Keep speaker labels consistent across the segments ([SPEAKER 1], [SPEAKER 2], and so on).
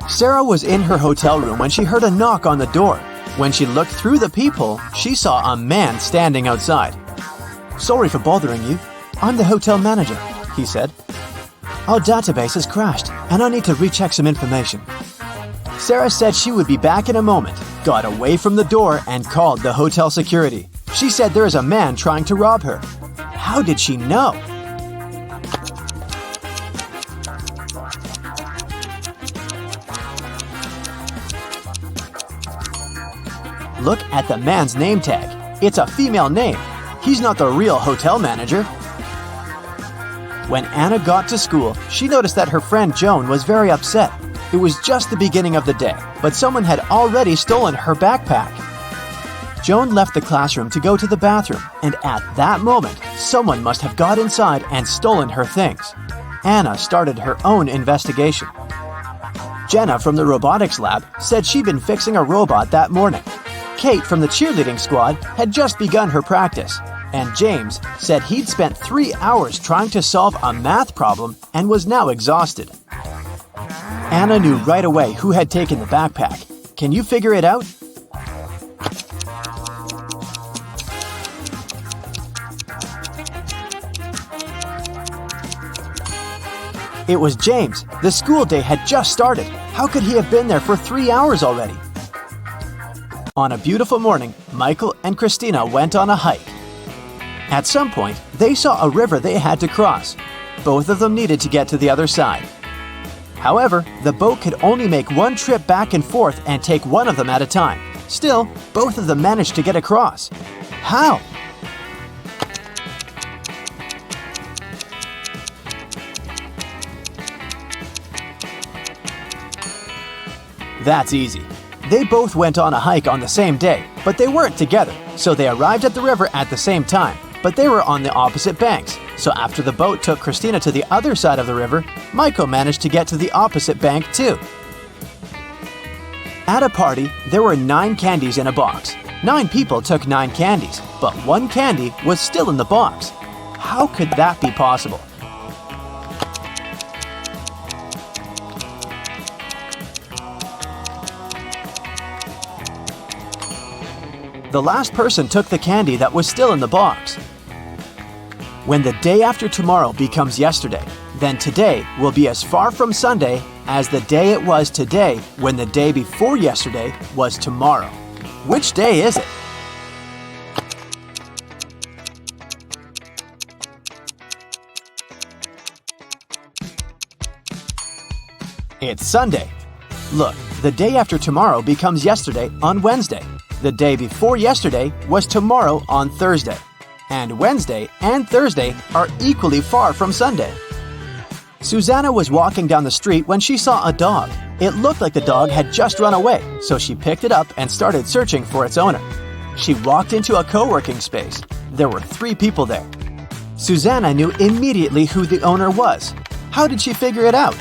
[SPEAKER 1] Sarah was in her hotel room when she heard a knock on the door. When she looked through the peephole, she saw a man standing outside. "Sorry for bothering you. I'm the hotel manager," he said. "Our database has crashed, and I need to recheck some information." Sarah said she would be back in a moment, got away from the door, and called the hotel security. She said there is a man trying to rob her. How did she know? Look at the man's name tag. It's a female name. He's not the real hotel manager. When Anna got to school, she noticed that her friend Joan was very upset. It was just the beginning of the day, but someone had already stolen her backpack. Joan left the classroom to go to the bathroom, and at that moment, someone must have got inside and stolen her things. Anna started her own investigation. Jenna from the robotics lab said she'd been fixing a robot that morning. Kate from the cheerleading squad had just begun her practice, and James said he'd spent 3 hours trying to solve a math problem and was now exhausted. Anna knew right away who had taken the backpack. Can you figure it out? It was James. The school day had just started. How could he have been there for 3 hours already? On a beautiful morning, Michael and Christina went on a hike. At some point, they saw a river they had to cross. Both of them needed to get to the other side. However, the boat could only make one trip back and forth and take one of them at a time. Still, both of them managed to get across. How? That's easy. They both went on a hike on the same day, but they weren't together, so they arrived at the river at the same time, but they were on the opposite banks. So after the boat took Christina to the other side of the river, Michael managed to get to the opposite bank too. At a party, there were 9 candies in a box. 9 people took 9 candies, but 1 candy was still in the box. How could that be possible? The last person took the candy that was still in the box. When the day after tomorrow becomes yesterday, then today will be as far from Sunday as the day it was today when the day before yesterday was tomorrow. Which day is it? It's Sunday. Look, the day after tomorrow becomes yesterday on Wednesday. The day before yesterday was tomorrow on Thursday. And Wednesday and Thursday are equally far from Sunday. Susanna was walking down the street when she saw a dog. It looked like the dog had just run away, so she picked it up and started searching for its owner. She walked into a co-working space. There were 3 people there. Susanna knew immediately who the owner was. How did she figure it out?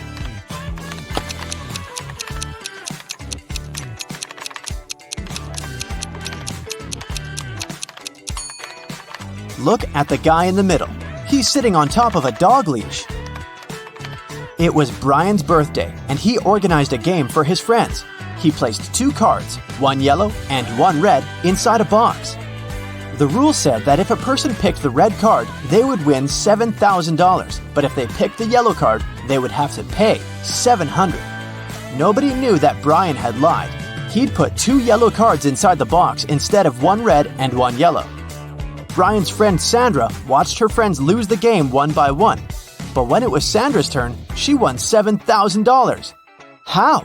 [SPEAKER 1] Look at the guy in the middle. He's sitting on top of a dog leash. It was Brian's birthday, and he organized a game for his friends. He placed 2 cards, 1 yellow and 1 red, inside a box. The rule said that if a person picked the red card, they would win $7,000, but if they picked the yellow card, they would have to pay $700. Nobody knew that Brian had lied. He'd put 2 yellow cards inside the box instead of 1 red and 1 yellow. Brian's friend Sandra watched her friends lose the game one by one. But when it was Sandra's turn, she won $7,000. How?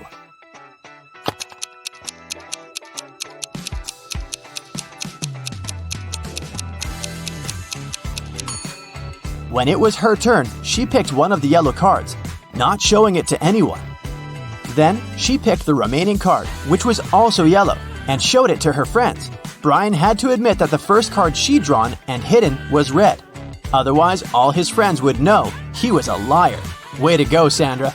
[SPEAKER 1] When it was her turn, she picked one of the yellow cards, not showing it to anyone. Then she picked the remaining card, which was also yellow, and showed it to her friends. Brian had to admit that the first card she'd drawn and hidden was red. Otherwise, all his friends would know he was a liar. Way to go, Sandra.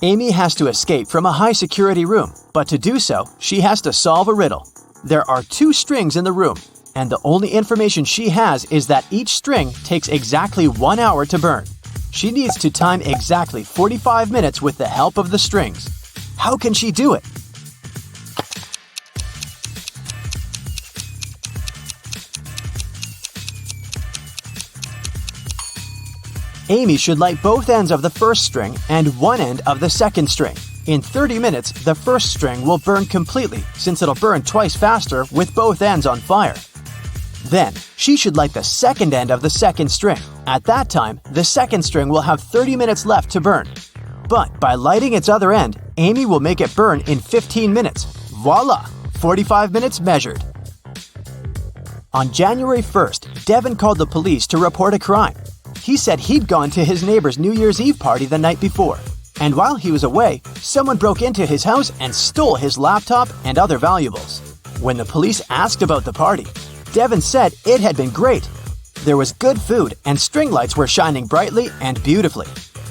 [SPEAKER 1] Amy has to escape from a high-security room, but to do so, she has to solve a riddle. There are 2 strings in the room, and the only information she has is that each string takes exactly 1 hour to burn. She needs to time exactly 45 minutes with the help of the strings. How can she do it? Amy should light both ends of the first string and one end of the second string. In 30 minutes, the first string will burn completely since it'll burn twice faster with both ends on fire. Then, she should light the second end of the second string. At that time, the second string will have 30 minutes left to burn. But by lighting its other end, Amy will make it burn in 15 minutes. Voila! 45 minutes measured. On January 1st, Devin called the police to report a crime. He said he'd gone to his neighbor's New Year's Eve party the night before. And while he was away, someone broke into his house and stole his laptop and other valuables. When the police asked about the party, Devin said it had been great. There was good food and string lights were shining brightly and beautifully.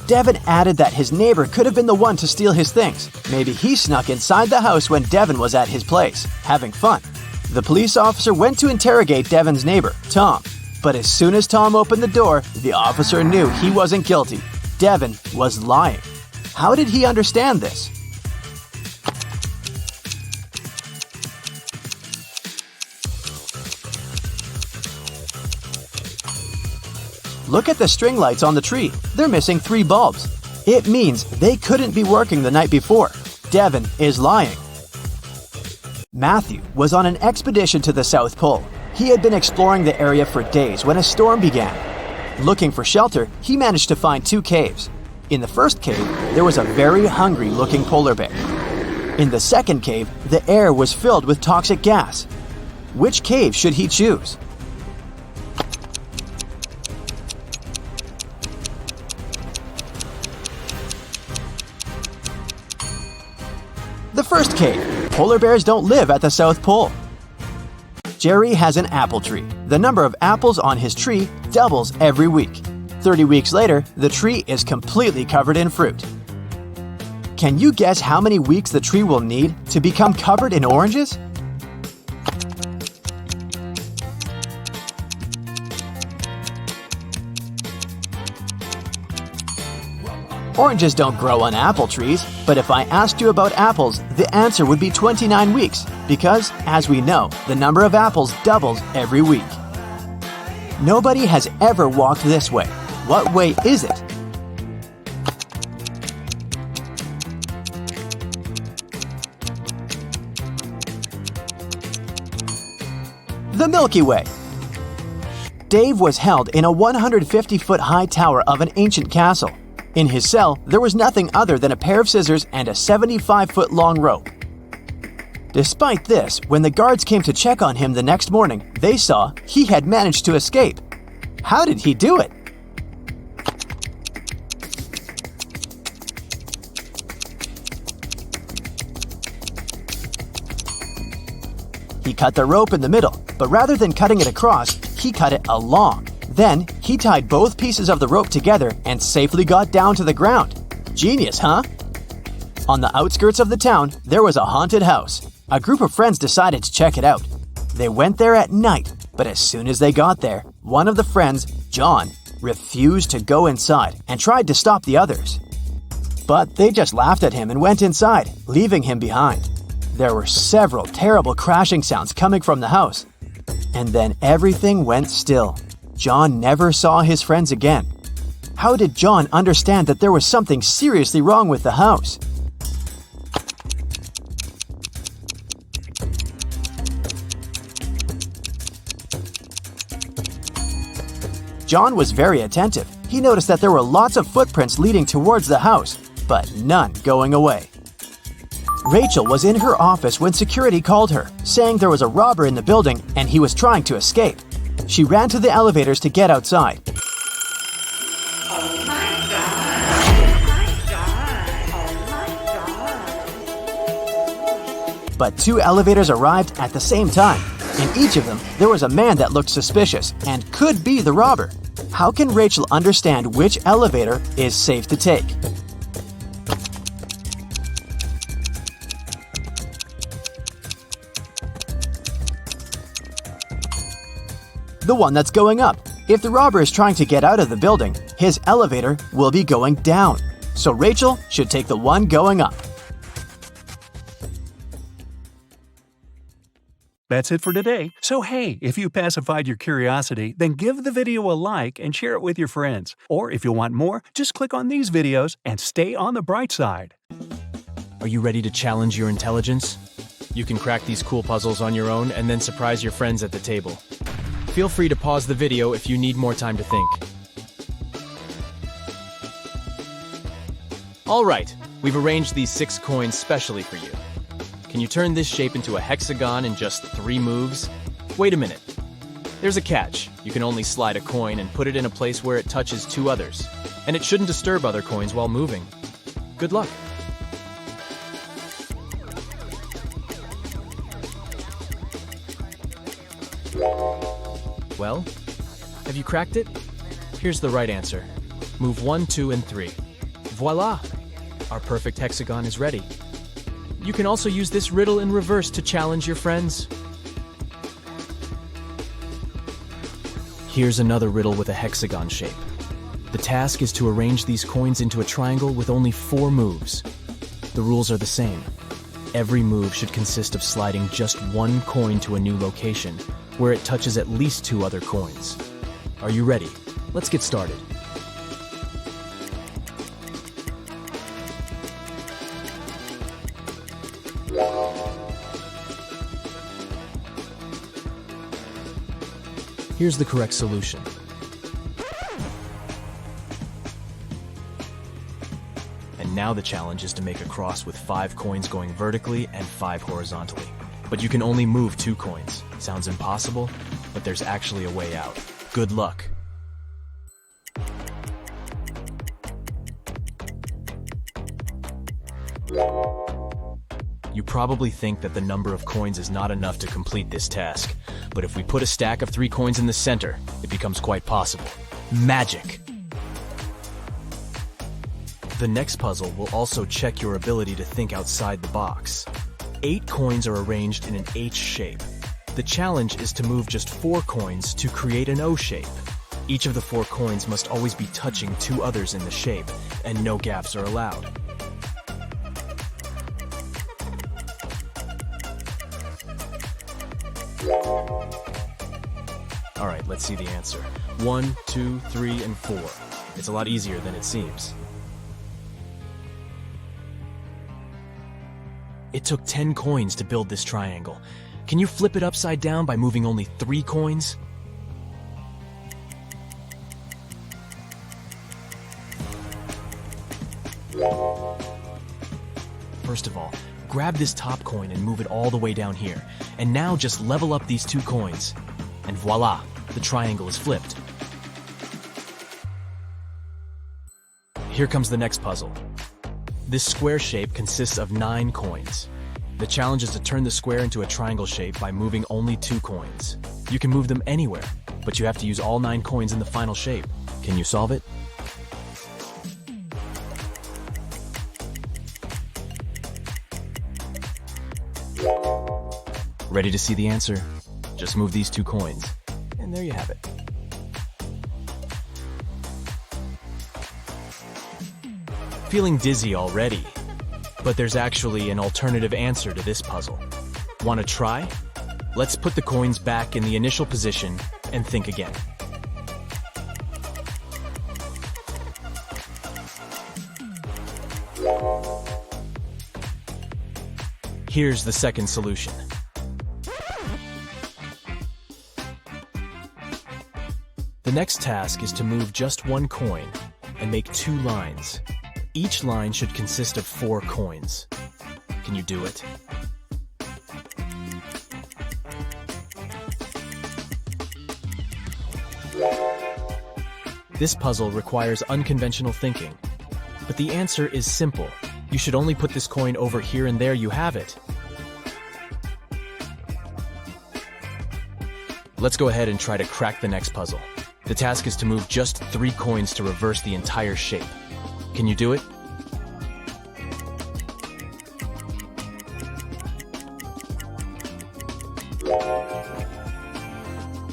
[SPEAKER 1] Devin added that his neighbor could have been the one to steal his things. Maybe he snuck inside the house when Devin was at his place, having fun. The police officer went to interrogate Devin's neighbor, Tom. But as soon as Tom opened the door, the officer knew he wasn't guilty. Devin was lying. How did he understand this? Look at the string lights on the tree. They're missing 3 bulbs. It means they couldn't be working the night before. Devin is lying. Matthew was on an expedition to the South Pole. He had been exploring the area for days when a storm began. Looking for shelter, he managed to find 2 caves. In the first cave, there was a very hungry-looking polar bear. In the second cave, the air was filled with toxic gas. Which cave should he choose? The first cave. Polar bears don't live at the South Pole. Jerry has an apple tree. The number of apples on his tree doubles every week. 30 weeks later, the tree is completely covered in fruit. Can you guess how many weeks the tree will need to become covered in oranges? Oranges don't grow on apple trees, but if I asked you about apples, the answer would be 29 weeks, because, as we know, the number of apples doubles every week. Nobody has ever walked this way. What way is it? The Milky Way. Dave was held in a 150-foot high tower of an ancient castle. In his cell, there was nothing other than a pair of scissors and a 75-foot long rope. Despite this, when the guards came to check on him the next morning, they saw he had managed to escape. How did he do it? He cut the rope in the middle, but rather than cutting it across, he cut it along. Then, he tied both pieces of the rope together and safely got down to the ground. Genius, huh? On the outskirts of the town, there was a haunted house. A group of friends decided to check it out. They went there at night, but as soon as they got there, one of the friends, John, refused to go inside and tried to stop the others. But they just laughed at him and went inside, leaving him behind. There were several terrible crashing sounds coming from the house. And then everything went still. John never saw his friends again. How did John understand that there was something seriously wrong with the house? John was very attentive. He noticed that there were lots of footprints leading towards the house, but none going away. Rachel was in her office when security called her, saying there was a robber in the building and he was trying to escape. She ran to the elevators to get outside. But 2 elevators arrived at the same time. In each of them, there was a man that looked suspicious and could be the robber. How can Rachel understand which elevator is safe to take? The one that's going up. If the robber is trying to get out of the building, his elevator will be going down. So Rachel should take the one going up.
[SPEAKER 2] That's it for today. So hey, if you pacified your curiosity, then give the video a like and share it with your friends. Or if you want more, just click on these videos and stay on the bright side.
[SPEAKER 3] Are you ready to challenge your intelligence? You can crack these cool puzzles on your own and then surprise your friends at the table. Feel free to pause the video if you need more time to think. Alright, we've arranged these 6 coins specially for you. Can you turn this shape into a hexagon in just 3 moves? Wait a minute. There's a catch. You can only slide a coin and put it in a place where it touches 2 others. And it shouldn't disturb other coins while moving. Good luck. Well, have you cracked it? Here's the right answer. Move 1, 2, and 3. Voila! Our perfect hexagon is ready. You can also use this riddle in reverse to challenge your friends. Here's another riddle with a hexagon shape. The task is to arrange these coins into a triangle with only 4 moves. The rules are the same. Every move should consist of sliding just 1 coin to a new location, where it touches at least 2 other coins. Are you ready? Let's get started. Here's the correct solution. And now the challenge is to make a cross with 5 coins going vertically and 5 horizontally. But you can only move 2 coins. Sounds impossible, but there's actually a way out. Good luck. You probably think that the number of coins is not enough to complete this task, but if we put a stack of 3 coins in the center, it becomes quite possible. Magic! The next puzzle will also check your ability to think outside the box. 8 coins are arranged in an H shape. The challenge is to move just 4 coins to create an O shape. Each of the 4 coins must always be touching 2 others in the shape, and no gaps are allowed. Alright, let's see the answer. 1, 2, 3, and 4. It's a lot easier than it seems. It took 10 coins to build this triangle. Can you flip it upside down by moving only 3 coins? First of all, grab this top coin and move it all the way down here. And now just level up these 2 coins. And voila, the triangle is flipped. Here comes the next puzzle. This square shape consists of 9 coins. The challenge is to turn the square into a triangle shape by moving only 2 coins. You can move them anywhere, but you have to use all 9 coins in the final shape. Can you solve it? Ready to see the answer? Just move these 2 coins, and there you have it. Feeling dizzy already, but there's actually an alternative answer to this puzzle. Want to try? Let's put the coins back in the initial position and think again. Here's the second solution. The next task is to move just 1 coin and make 2 lines. Each line should consist of 4 coins. Can you do it? This puzzle requires unconventional thinking, but the answer is simple. You should only put this coin over here and there you have it. Let's go ahead and try to crack the next puzzle. The task is to move just 3 coins to reverse the entire shape. Can you do it?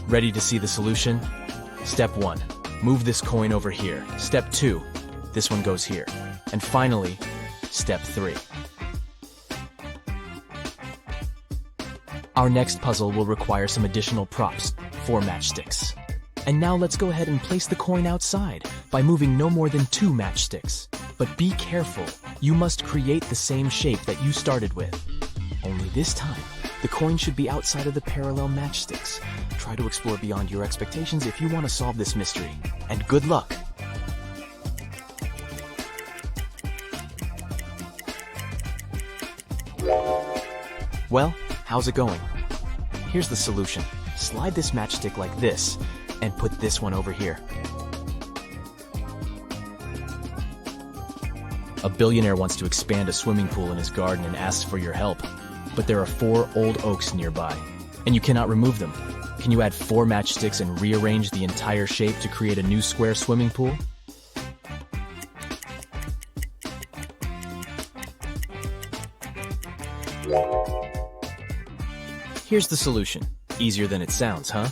[SPEAKER 3] Ready to see the solution? Step 1. Move this coin over here. Step 2. This one goes here. And finally, Step 3. Our next puzzle will require some additional props, 4 matchsticks. And now let's go ahead and place the coin outside by moving no more than 2 matchsticks. But be careful, you must create the same shape that you started with. Only this time, the coin should be outside of the parallel matchsticks. Try to explore beyond your expectations if you want to solve this mystery. And good luck! Well, how's it going? Here's the solution. Slide this matchstick like this, and put this one over here. A billionaire wants to expand a swimming pool in his garden and asks for your help. But there are 4 old oaks nearby, and you cannot remove them. Can you add 4 matchsticks and rearrange the entire shape to create a new square swimming pool? Here's the solution. Easier than it sounds, huh?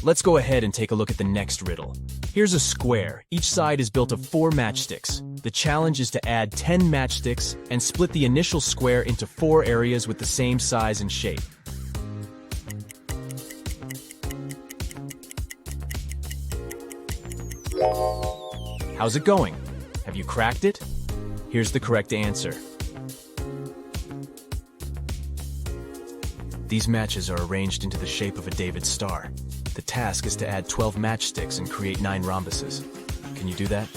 [SPEAKER 3] Let's go ahead and take a look at the next riddle. Here's a square. Each side is built of 4 matchsticks. The challenge is to add 10 matchsticks and split the initial square into 4 areas with the same size and shape. How's it going? Have you cracked it? Here's the correct answer. These matches are arranged into the shape of a David star. The task is to add 12 matchsticks and create 9 rhombuses. Can you do that?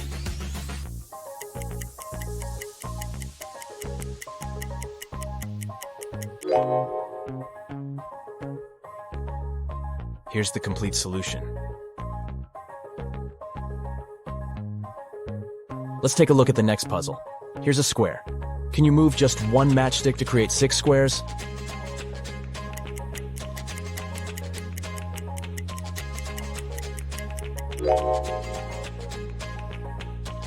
[SPEAKER 3] Here's the complete solution. Let's take a look at the next puzzle. Here's a square. Can you move just 1 matchstick to create 6 squares?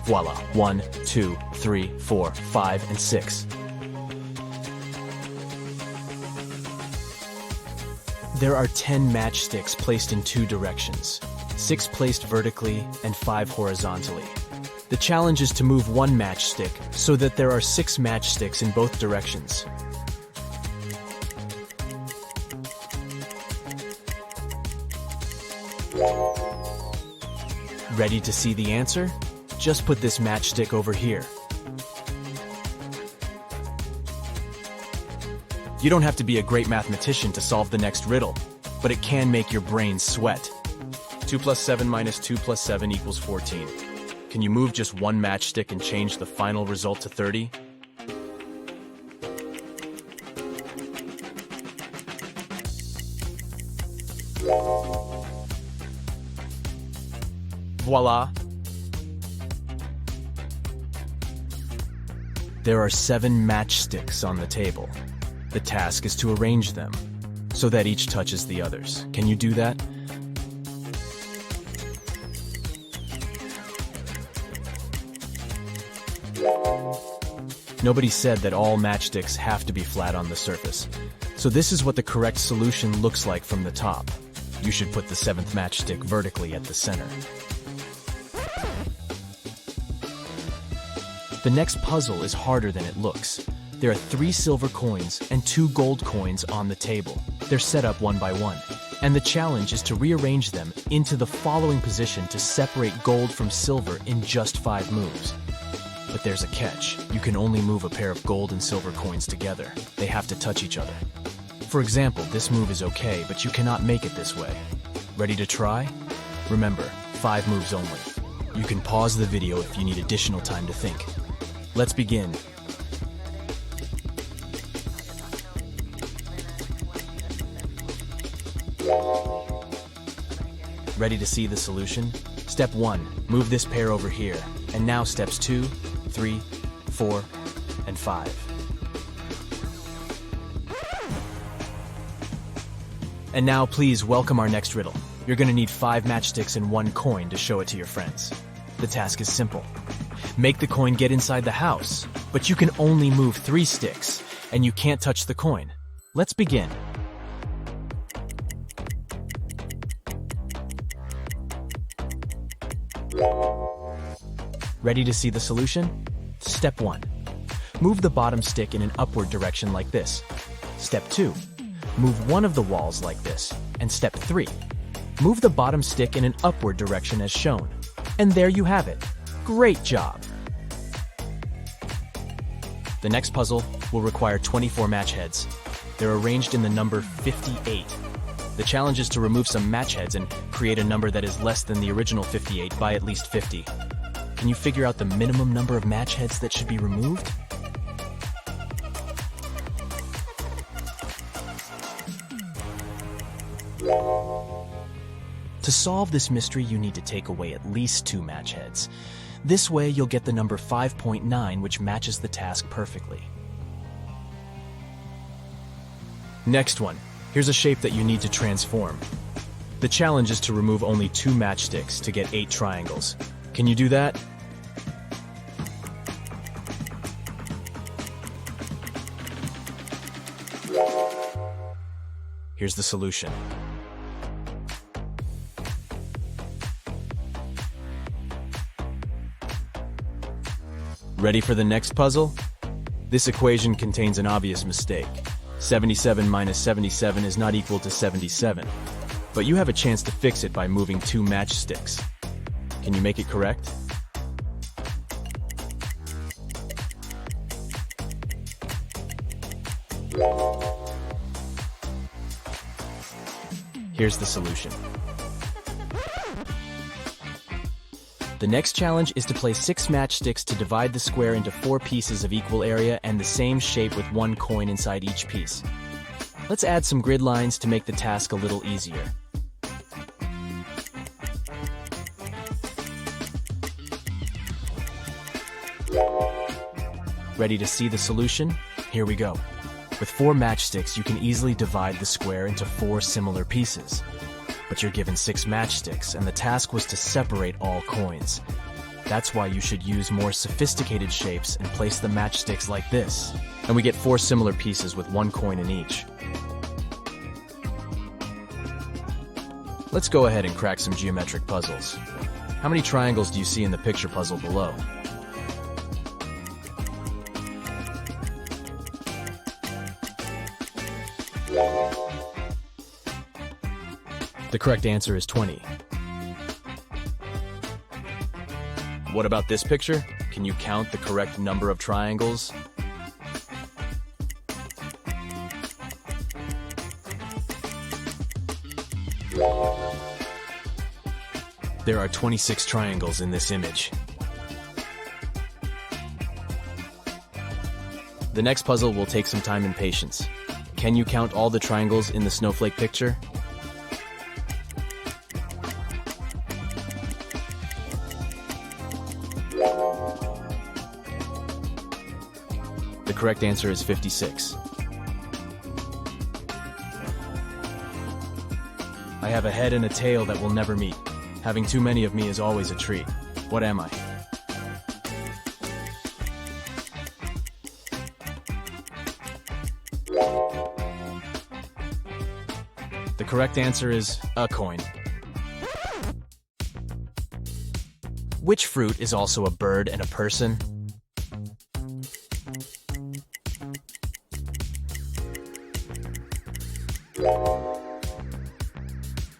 [SPEAKER 3] Voila, 1, 2, 3, 4, 5, and 6. There are 10 matchsticks placed in 2 directions, 6 placed vertically and 5 horizontally. The challenge is to move 1 matchstick so that there are 6 matchsticks in both directions. Ready to see the answer? Just put this matchstick over here. You don't have to be a great mathematician to solve the next riddle, but it can make your brain sweat. 2 plus 7 minus 2 plus 7 equals 14. Can you move just 1 matchstick and change the final result to 30? Voila! There are 7 matchsticks on the table. The task is to arrange them so that each touches the others. Can you do that? Nobody said that all matchsticks have to be flat on the surface. So this is what the correct solution looks like from the top. You should put the 7th matchstick vertically at the center. The next puzzle is harder than it looks. There are 3 silver coins and 2 gold coins on the table. They're set up one by one. And the challenge is to rearrange them into the following position to separate gold from silver in just 5 moves. But there's a catch. You can only move a pair of gold and silver coins together. They have to touch each other. For example, this move is okay, but you cannot make it this way. Ready to try? Remember, 5 moves only. You can pause the video if you need additional time to think. Let's begin. Ready to see the solution? Step 1, move this pair over here. And now steps 2, 3, 4, and 5. And now please welcome our next riddle. You're gonna need 5 matchsticks and 1 coin to show it to your friends. The task is simple. Make the coin get inside the house, but you can only move 3 sticks, and you can't touch the coin. Let's begin. Ready to see the solution? Step 1. Move the bottom stick in an upward direction like this. Step 2. Move one of the walls like this. And step 3. Move the bottom stick in an upward direction as shown. And there you have it. Great job! The next puzzle will require 24 match heads. They're arranged in the number 58. The challenge is to remove some match heads and create a number that is less than the original 58 by at least 50. Can you figure out the minimum number of match heads that should be removed? To solve this mystery, you need to take away at least 2 match heads. This way, you'll get the number 5.9, which matches the task perfectly. Next one. Here's a shape that you need to transform. The challenge is to remove only 2 matchsticks to get 8 triangles. Can you do that? Here's the solution. Ready for the next puzzle? This equation contains an obvious mistake. 77 minus 77 is not equal to 77. But you have a chance to fix it by moving 2 matchsticks. Can you make it correct? Here's the solution. The next challenge is to place 6 matchsticks to divide the square into 4 pieces of equal area and the same shape with 1 coin inside each piece. Let's add some grid lines to make the task a little easier. Ready to see the solution? Here we go. With 4 matchsticks, you can easily divide the square into 4 similar pieces. But you're given 6 matchsticks, and the task was to separate all coins. That's why you should use more sophisticated shapes and place the matchsticks like this. And we get 4 similar pieces with 1 coin in each. Let's go ahead and crack some geometric puzzles. How many triangles do you see in the picture puzzle below? The correct answer is 20. What about this picture? Can you count the correct number of triangles? There are 26 triangles in this image. The next puzzle will take some time and patience. Can you count all the triangles in the snowflake picture? The correct answer is 56. I have a head and a tail that will never meet. Having too many of me is always a treat. What am I? The correct answer is a coin. Which fruit is also a bird and a person?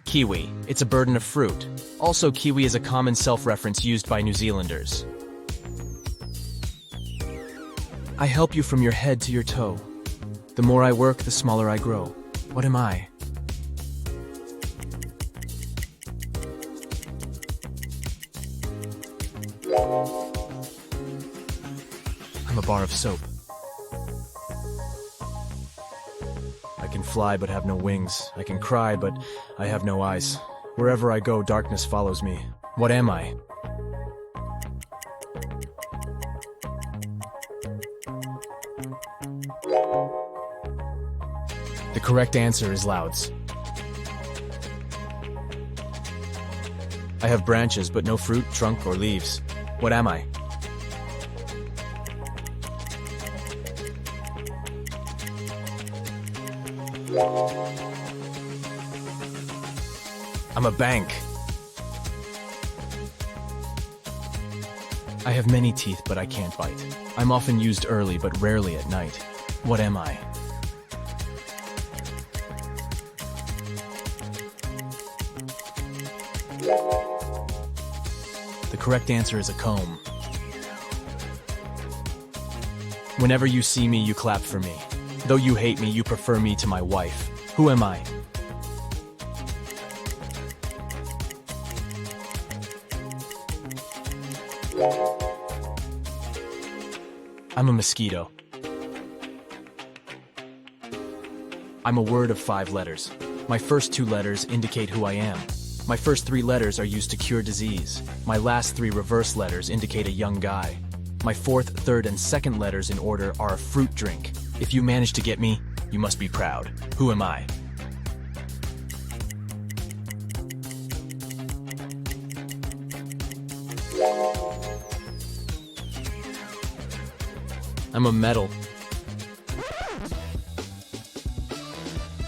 [SPEAKER 3] Kiwi. It's a bird and a fruit. Also, kiwi is a common self-reference used by New Zealanders. I help you from your head to your toe. The more I work, the smaller I grow. What am I? I'm a bar of soap. I can fly but have no wings. I can cry but I have no eyes. Wherever I go, darkness follows me. What am I? The correct answer is louds. I have branches but no fruit, trunk, or leaves. What am I? I'm a bank. I have many teeth, but I can't bite. I'm often used early, but rarely at night. What am I? The correct answer is a comb. Whenever you see me, you clap for me. Though you hate me, you prefer me to my wife. Who am I? I'm a mosquito. I'm a word of 5 letters. My first 2 letters indicate who I am. My first 3 letters are used to cure disease. My last 3 reverse letters indicate a young guy. My 4th, 3rd, and 2nd letters in order are a fruit drink. If you manage to get me, you must be proud. Who am I? I'm a medal.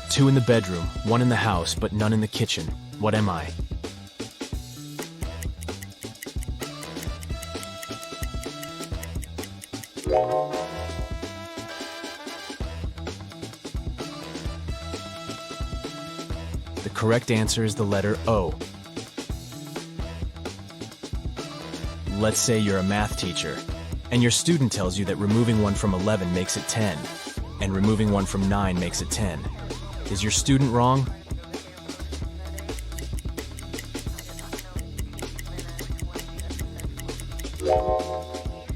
[SPEAKER 3] 2 in the bedroom, 1 in the house, but none in the kitchen. What am I? The correct answer is the letter O. Let's say you're a math teacher, and your student tells you that removing 1 from 11 makes it 10, and removing 1 from 9 makes it 10. Is your student wrong?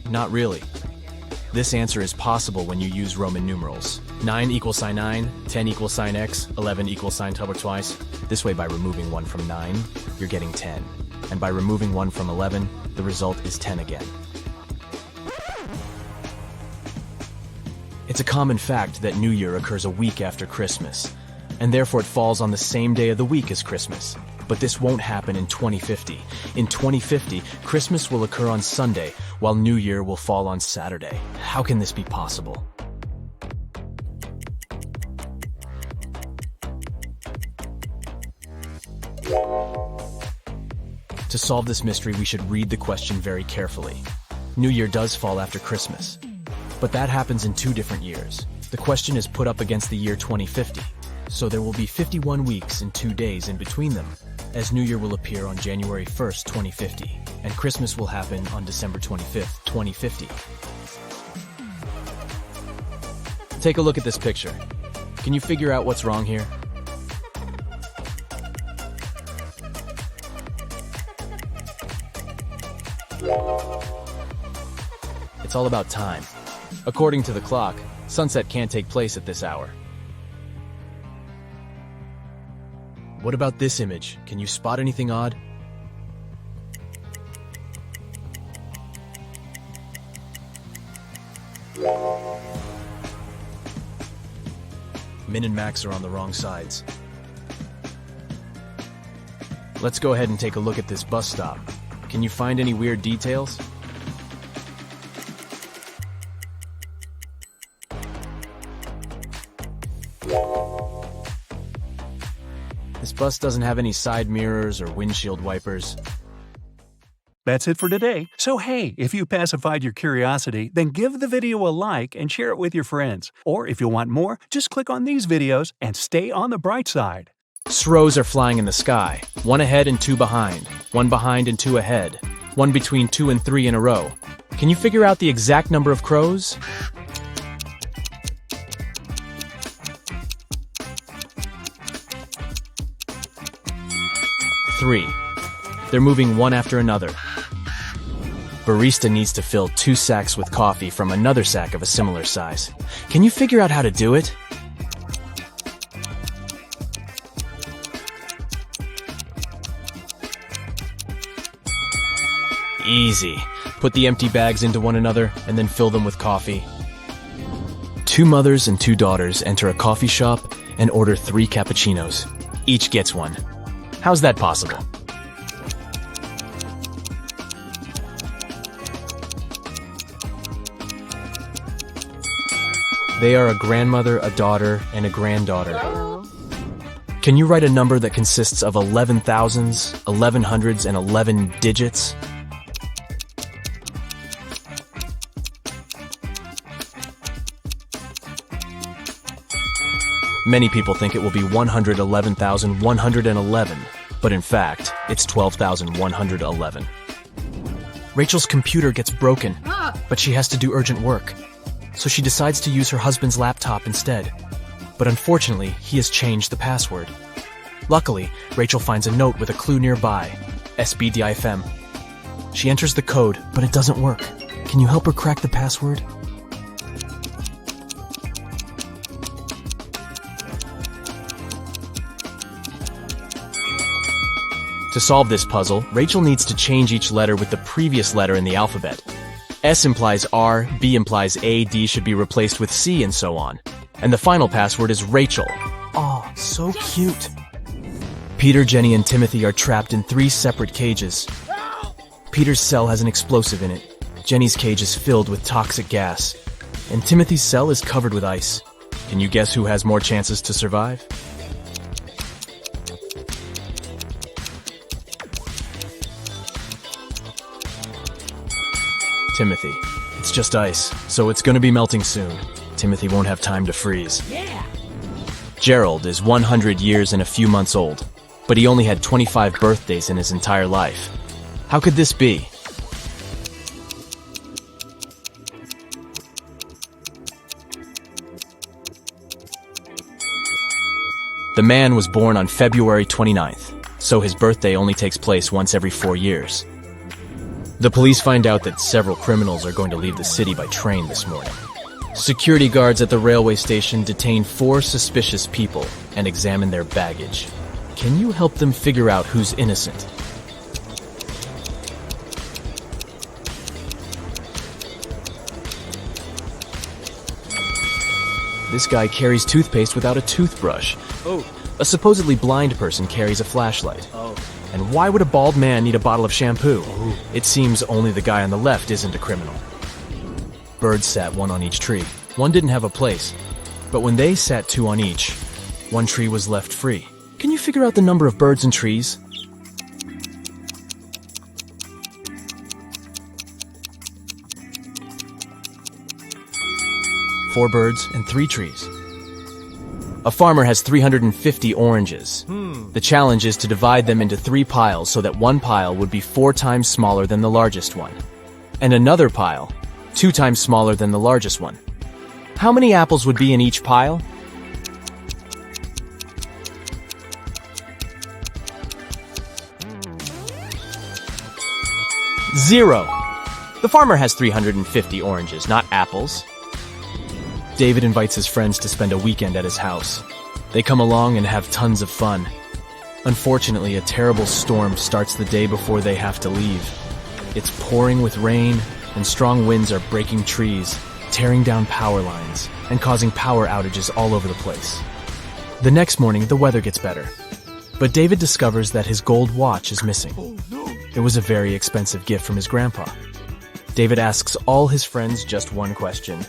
[SPEAKER 3] Not really. This answer is possible when you use Roman numerals. 9 equals sine 9, 10 equals sine x, 11 equals sine double twice. This way, by removing 1 from 9, you're getting 10. And by removing 1 from 11, the result is 10 again. It's a common fact that New Year occurs a week after Christmas, and therefore it falls on the same day of the week as Christmas. But this won't happen in 2050. In 2050, Christmas will occur on Sunday, while New Year will fall on Saturday. How can this be possible? To solve this mystery, we should read the question very carefully. New Year does fall after Christmas, but that happens in 2 different years. The question is put up against the year 2050, so there will be 51 weeks and 2 days in between them, as New Year will appear on January 1st, 2050, and Christmas will happen on December 25th, 2050. Take a look at this picture. Can you figure out what's wrong here? It's all about time. According to the clock, sunset can't take place at this hour. What about this image? Can you spot anything odd? Min and max are on the wrong sides. Let's go ahead and take a look at this bus stop. Can you find any weird details? This bus doesn't have any side mirrors or windshield wipers.
[SPEAKER 2] That's it for today. So hey, if you pacified your curiosity, then give the video a like and share it with your friends. Or if you want more, just click on these videos and stay on the bright side.
[SPEAKER 3] Crows are flying in the sky. 1 ahead and 2 behind. 1 behind and 2 ahead. 1 between 2 and 3 in a row. Can you figure out the exact number of crows? Three. They're moving one after another. Barista needs to fill 2 sacks with coffee from another sack of a similar size. Can you figure out how to do it? Easy. Put the empty bags into one another and then fill them with coffee. 2 mothers and 2 daughters enter a coffee shop and order 3 cappuccinos. Each gets one. How's that possible? They are a grandmother, a daughter, and a granddaughter. Can you write a number that consists of 11 thousands, 11 hundreds, and 11 digits? Many people think it will be 111,111, but in fact, it's 12,111. Rachel's computer gets broken, but she has to do urgent work, so she decides to use her husband's laptop instead. But unfortunately, he has changed the password. Luckily, Rachel finds a note with a clue nearby, SBDIFM. She enters the code, but it doesn't work. Can you help her crack the password? To solve this puzzle, Rachel needs to change each letter with the previous letter in the alphabet. S implies R, B implies A, D should be replaced with C, and so on. And the final password is Rachel. Oh, so cute. Peter, Jenny, and Timothy are trapped in 3 separate cages. Peter's cell has an explosive in it. Jenny's cage is filled with toxic gas. And Timothy's cell is covered with ice. Can you guess who has more chances to survive? Timothy. It's just ice, so it's gonna be melting soon. Timothy won't have time to freeze. Yeah. Gerald is 100 years and a few months old, but he only had 25 birthdays in his entire life. How could this be? The man was born on February 29th, so his birthday only takes place once every 4 years. The police find out that several criminals are going to leave the city by train this morning. Security guards at the railway station detain 4 suspicious people and examine their baggage. Can you help them figure out who's innocent? This guy carries toothpaste without a toothbrush. Oh. A supposedly blind person carries a flashlight. Oh. And why would a bald man need a bottle of shampoo? Oh. It seems only the guy on the left isn't a criminal. Birds sat 1 on each tree. One didn't have a place. But when they sat 2 on each, 1 tree was left free. Can you figure out the number of birds and trees? Four birds and 3 trees. A farmer has 350 oranges. The challenge is to divide them into 3 piles so that one pile would be 4 times smaller than the largest one, and another pile 2 times smaller than the largest one. How many apples would be in each pile? Zero. The farmer has 350 oranges, not apples. David invites his friends to spend a weekend at his house. They come along and have tons of fun. Unfortunately, a terrible storm starts the day before they have to leave. It's pouring with rain, and strong winds are breaking trees, tearing down power lines, and causing power outages all over the place. The next morning, the weather gets better. But David discovers that his gold watch is missing. It was a very expensive gift from his grandpa. David asks all his friends just one question.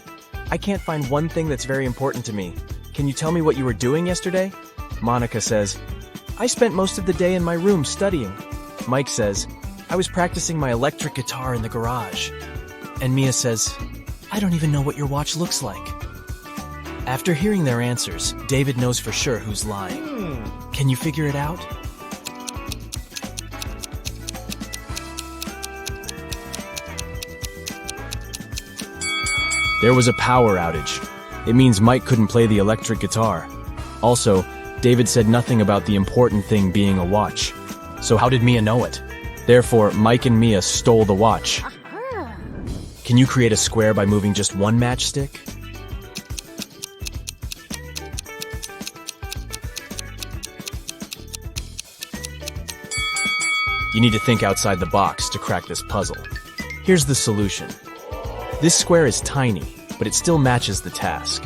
[SPEAKER 3] I can't find one thing that's very important to me. Can you tell me what you were doing yesterday? Monica says, I spent most of the day in my room studying. Mike says, I was practicing my electric guitar in the garage. And Mia says, I don't even know what your watch looks like. After hearing their answers, David knows for sure who's lying. Can you figure it out? There was a power outage. It means Mike couldn't play the electric guitar. Also, David said nothing about the important thing being a watch. So how did Mia know it? Therefore, Mike and Mia stole the watch. Can you create a square by moving just one matchstick? You need to think outside the box to crack this puzzle. Here's the solution. This square is tiny, but it still matches the task.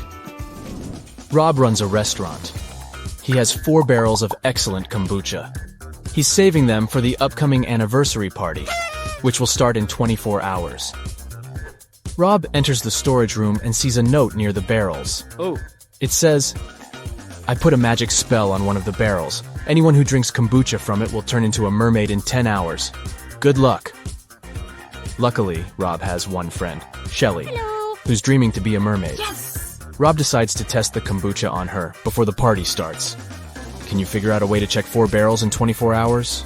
[SPEAKER 3] Rob runs a restaurant. He has 4 barrels of excellent kombucha. He's saving them for the upcoming anniversary party, which will start in 24 hours. Rob enters the storage room and sees a note near the barrels. Oh. It says, I put a magic spell on one of the barrels. Anyone who drinks kombucha from it will turn into a mermaid in 10 hours. Good luck. Luckily, Rob has one friend, Shelly, who's dreaming to be a mermaid. Yes! Rob decides to test the kombucha on her before the party starts. Can you figure out a way to check 4 barrels in 24 hours?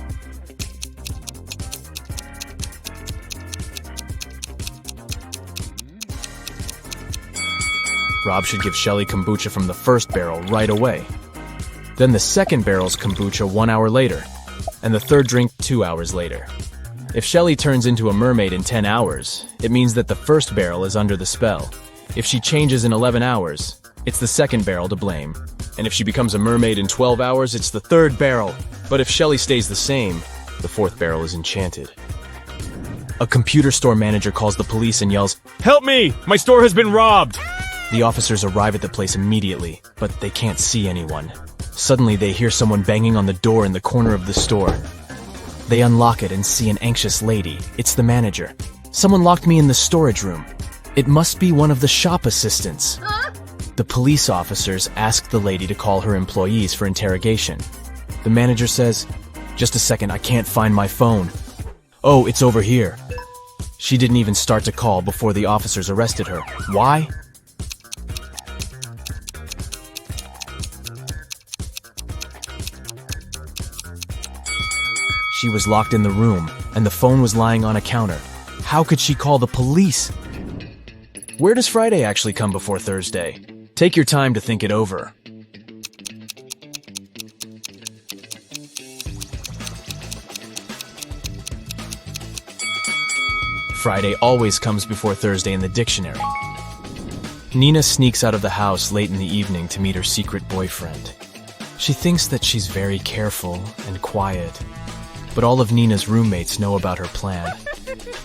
[SPEAKER 3] Rob should give Shelly kombucha from the first barrel right away. Then the second barrel's kombucha 1 hour later, and the third drink 2 hours later. If Shelly turns into a mermaid in 10 hours, it means that the first barrel is under the spell. If she changes in 11 hours, it's the second barrel to blame. And if she becomes a mermaid in 12 hours, it's the third barrel. But if Shelly stays the same, the fourth barrel is enchanted. A computer store manager calls the police and yells, "Help me! My store has been robbed!" The officers arrive at the place immediately, but they can't see anyone. Suddenly, they hear someone banging on the door in the corner of the store. They unlock it and see an anxious lady. It's the manager. "Someone locked me in the storage room. It must be one of the shop assistants." The police officers ask the lady to call her employees for interrogation. The manager says, "Just a second, I can't find my phone." "Oh, it's over here." She didn't even start to call before the officers arrested her. Why? She was locked in the room, and the phone was lying on a counter. How could she call the police? Where does Friday actually come before Thursday? Take your time to think it over. Friday always comes before Thursday in the dictionary. Nina sneaks out of the house late in the evening to meet her secret boyfriend. She thinks that she's very careful and quiet, but all of Nina's roommates know about her plan.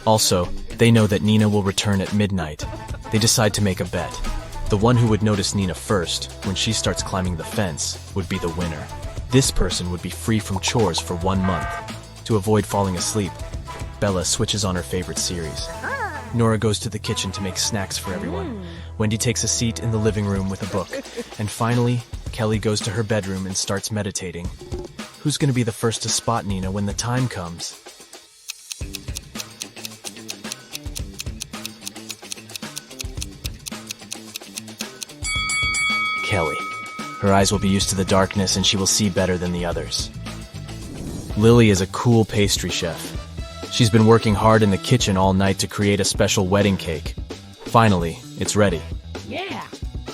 [SPEAKER 3] Also, they know that Nina will return at midnight. They decide to make a bet. The one who would notice Nina first, when she starts climbing the fence, would be the winner. This person would be free from chores for 1 month. To avoid falling asleep, Bella switches on her favorite series. Nora goes to the kitchen to make snacks for everyone. Wendy takes a seat in the living room with a book. And finally, Kelly goes to her bedroom and starts meditating. Who's going to be the first to spot Nina when the time comes? Kelly. Her eyes will be used to the darkness and she will see better than the others. Lily is a cool pastry chef. She's been working hard in the kitchen all night to create a special wedding cake. Finally, it's ready.
[SPEAKER 4] Yeah.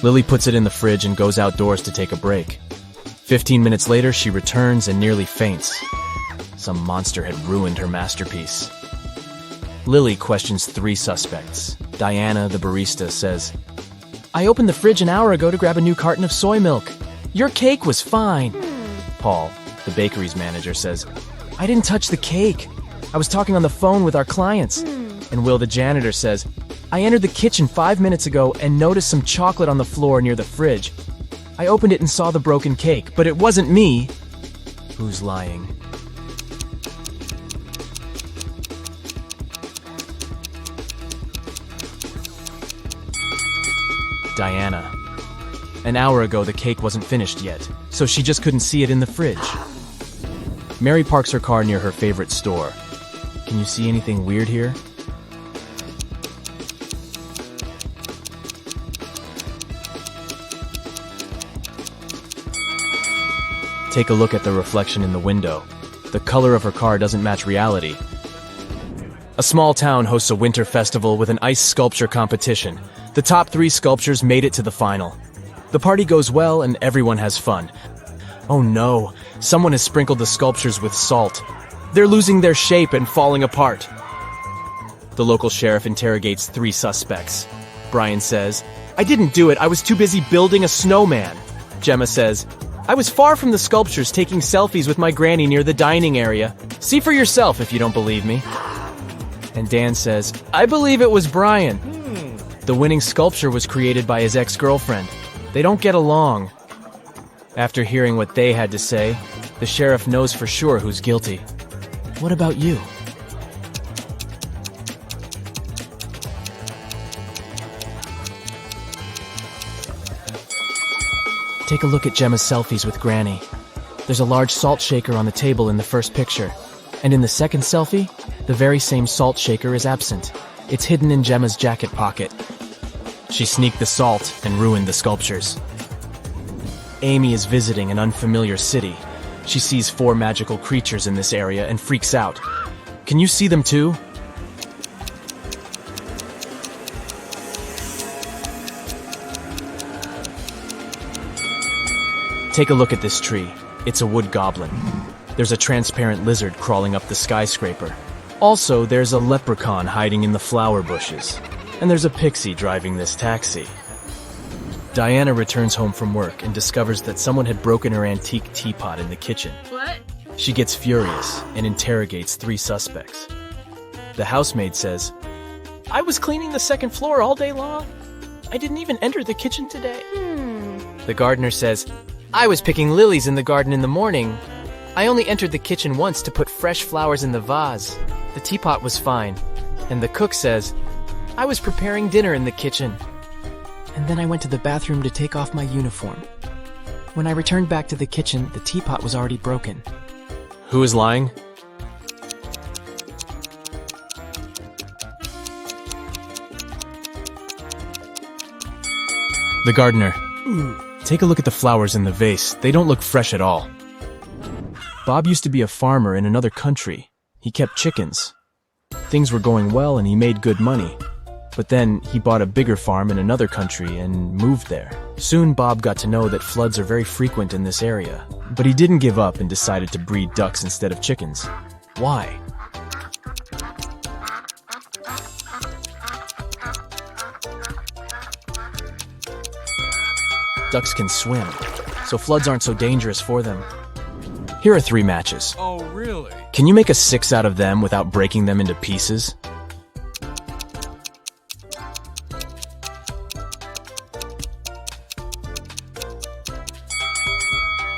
[SPEAKER 3] Lily puts it in the fridge and goes outdoors to take a break. 15 minutes later, she returns and nearly faints. Some monster had ruined her masterpiece. Lily questions 3 suspects. Diana, the barista, says, "I opened the fridge an hour ago to grab a new carton of soy milk. Your cake was fine." Paul, the bakery's manager, says, "I didn't touch the cake. I was talking on the phone with our clients." And Will, the janitor, says, "I entered the kitchen 5 minutes ago and noticed some chocolate on the floor near the fridge. I opened it and saw the broken cake, but it wasn't me." Who's lying? Diana. An hour ago, the cake wasn't finished yet, so she just couldn't see it in the fridge. Mary parks her car near her favorite store. Can you see anything weird here? Take a look at the reflection in the window. The color of her car doesn't match reality. A small town hosts a winter festival with an ice sculpture competition. The top 3 sculptures made it to the final. The party goes well and everyone has fun. Oh no, someone has sprinkled the sculptures with salt. They're losing their shape and falling apart. The local sheriff interrogates 3 suspects. Brian says, "I didn't do it, I was too busy building a snowman." Gemma says, "I was far from the sculptures taking selfies with my granny near the dining area. See for yourself if you don't believe me." And Dan says, "I believe it was Brian. The winning sculpture was created by his ex-girlfriend. They don't get along." After hearing what they had to say, the sheriff knows for sure who's guilty. What about you? Take a look at Gemma's selfies with Granny. There's a large salt shaker on the table in the first picture. And in the second selfie, the very same salt shaker is absent. It's hidden in Gemma's jacket pocket. She sneaked the salt and ruined the sculptures. Amy is visiting an unfamiliar city. She sees 4 magical creatures in this area and freaks out. Can you see them too? Take a look at this tree. It's a wood goblin. There's a transparent lizard crawling up the skyscraper. Also, there's a leprechaun hiding in the flower bushes. And there's a pixie driving this taxi. Diana returns home from work and discovers that someone had broken her antique teapot in the kitchen.
[SPEAKER 4] What?
[SPEAKER 3] She gets furious and interrogates 3 suspects. The housemaid says, "I was cleaning the second floor all day long. I didn't even enter the kitchen today." The gardener says, "I was picking lilies in the garden in the morning. I only entered the kitchen once to put fresh flowers in the vase. The teapot was fine." And the cook says, "I was preparing dinner in the kitchen. And then I went to the bathroom to take off my uniform. When I returned back to the kitchen, the teapot was already broken." Who is lying? The gardener. Take a look at the flowers in the vase. They don't look fresh at all. Bob used to be a farmer in another country. He kept chickens. Things were going well and he made good money. But then he bought a bigger farm in another country and moved there. Soon Bob got to know that floods are very frequent in this area. But he didn't give up and decided to breed ducks instead of chickens. Why? Ducks can swim, so floods aren't so dangerous for them. Here are 3 matches.
[SPEAKER 5] Oh, really?
[SPEAKER 3] Can you make a 6 out of them without breaking them into pieces?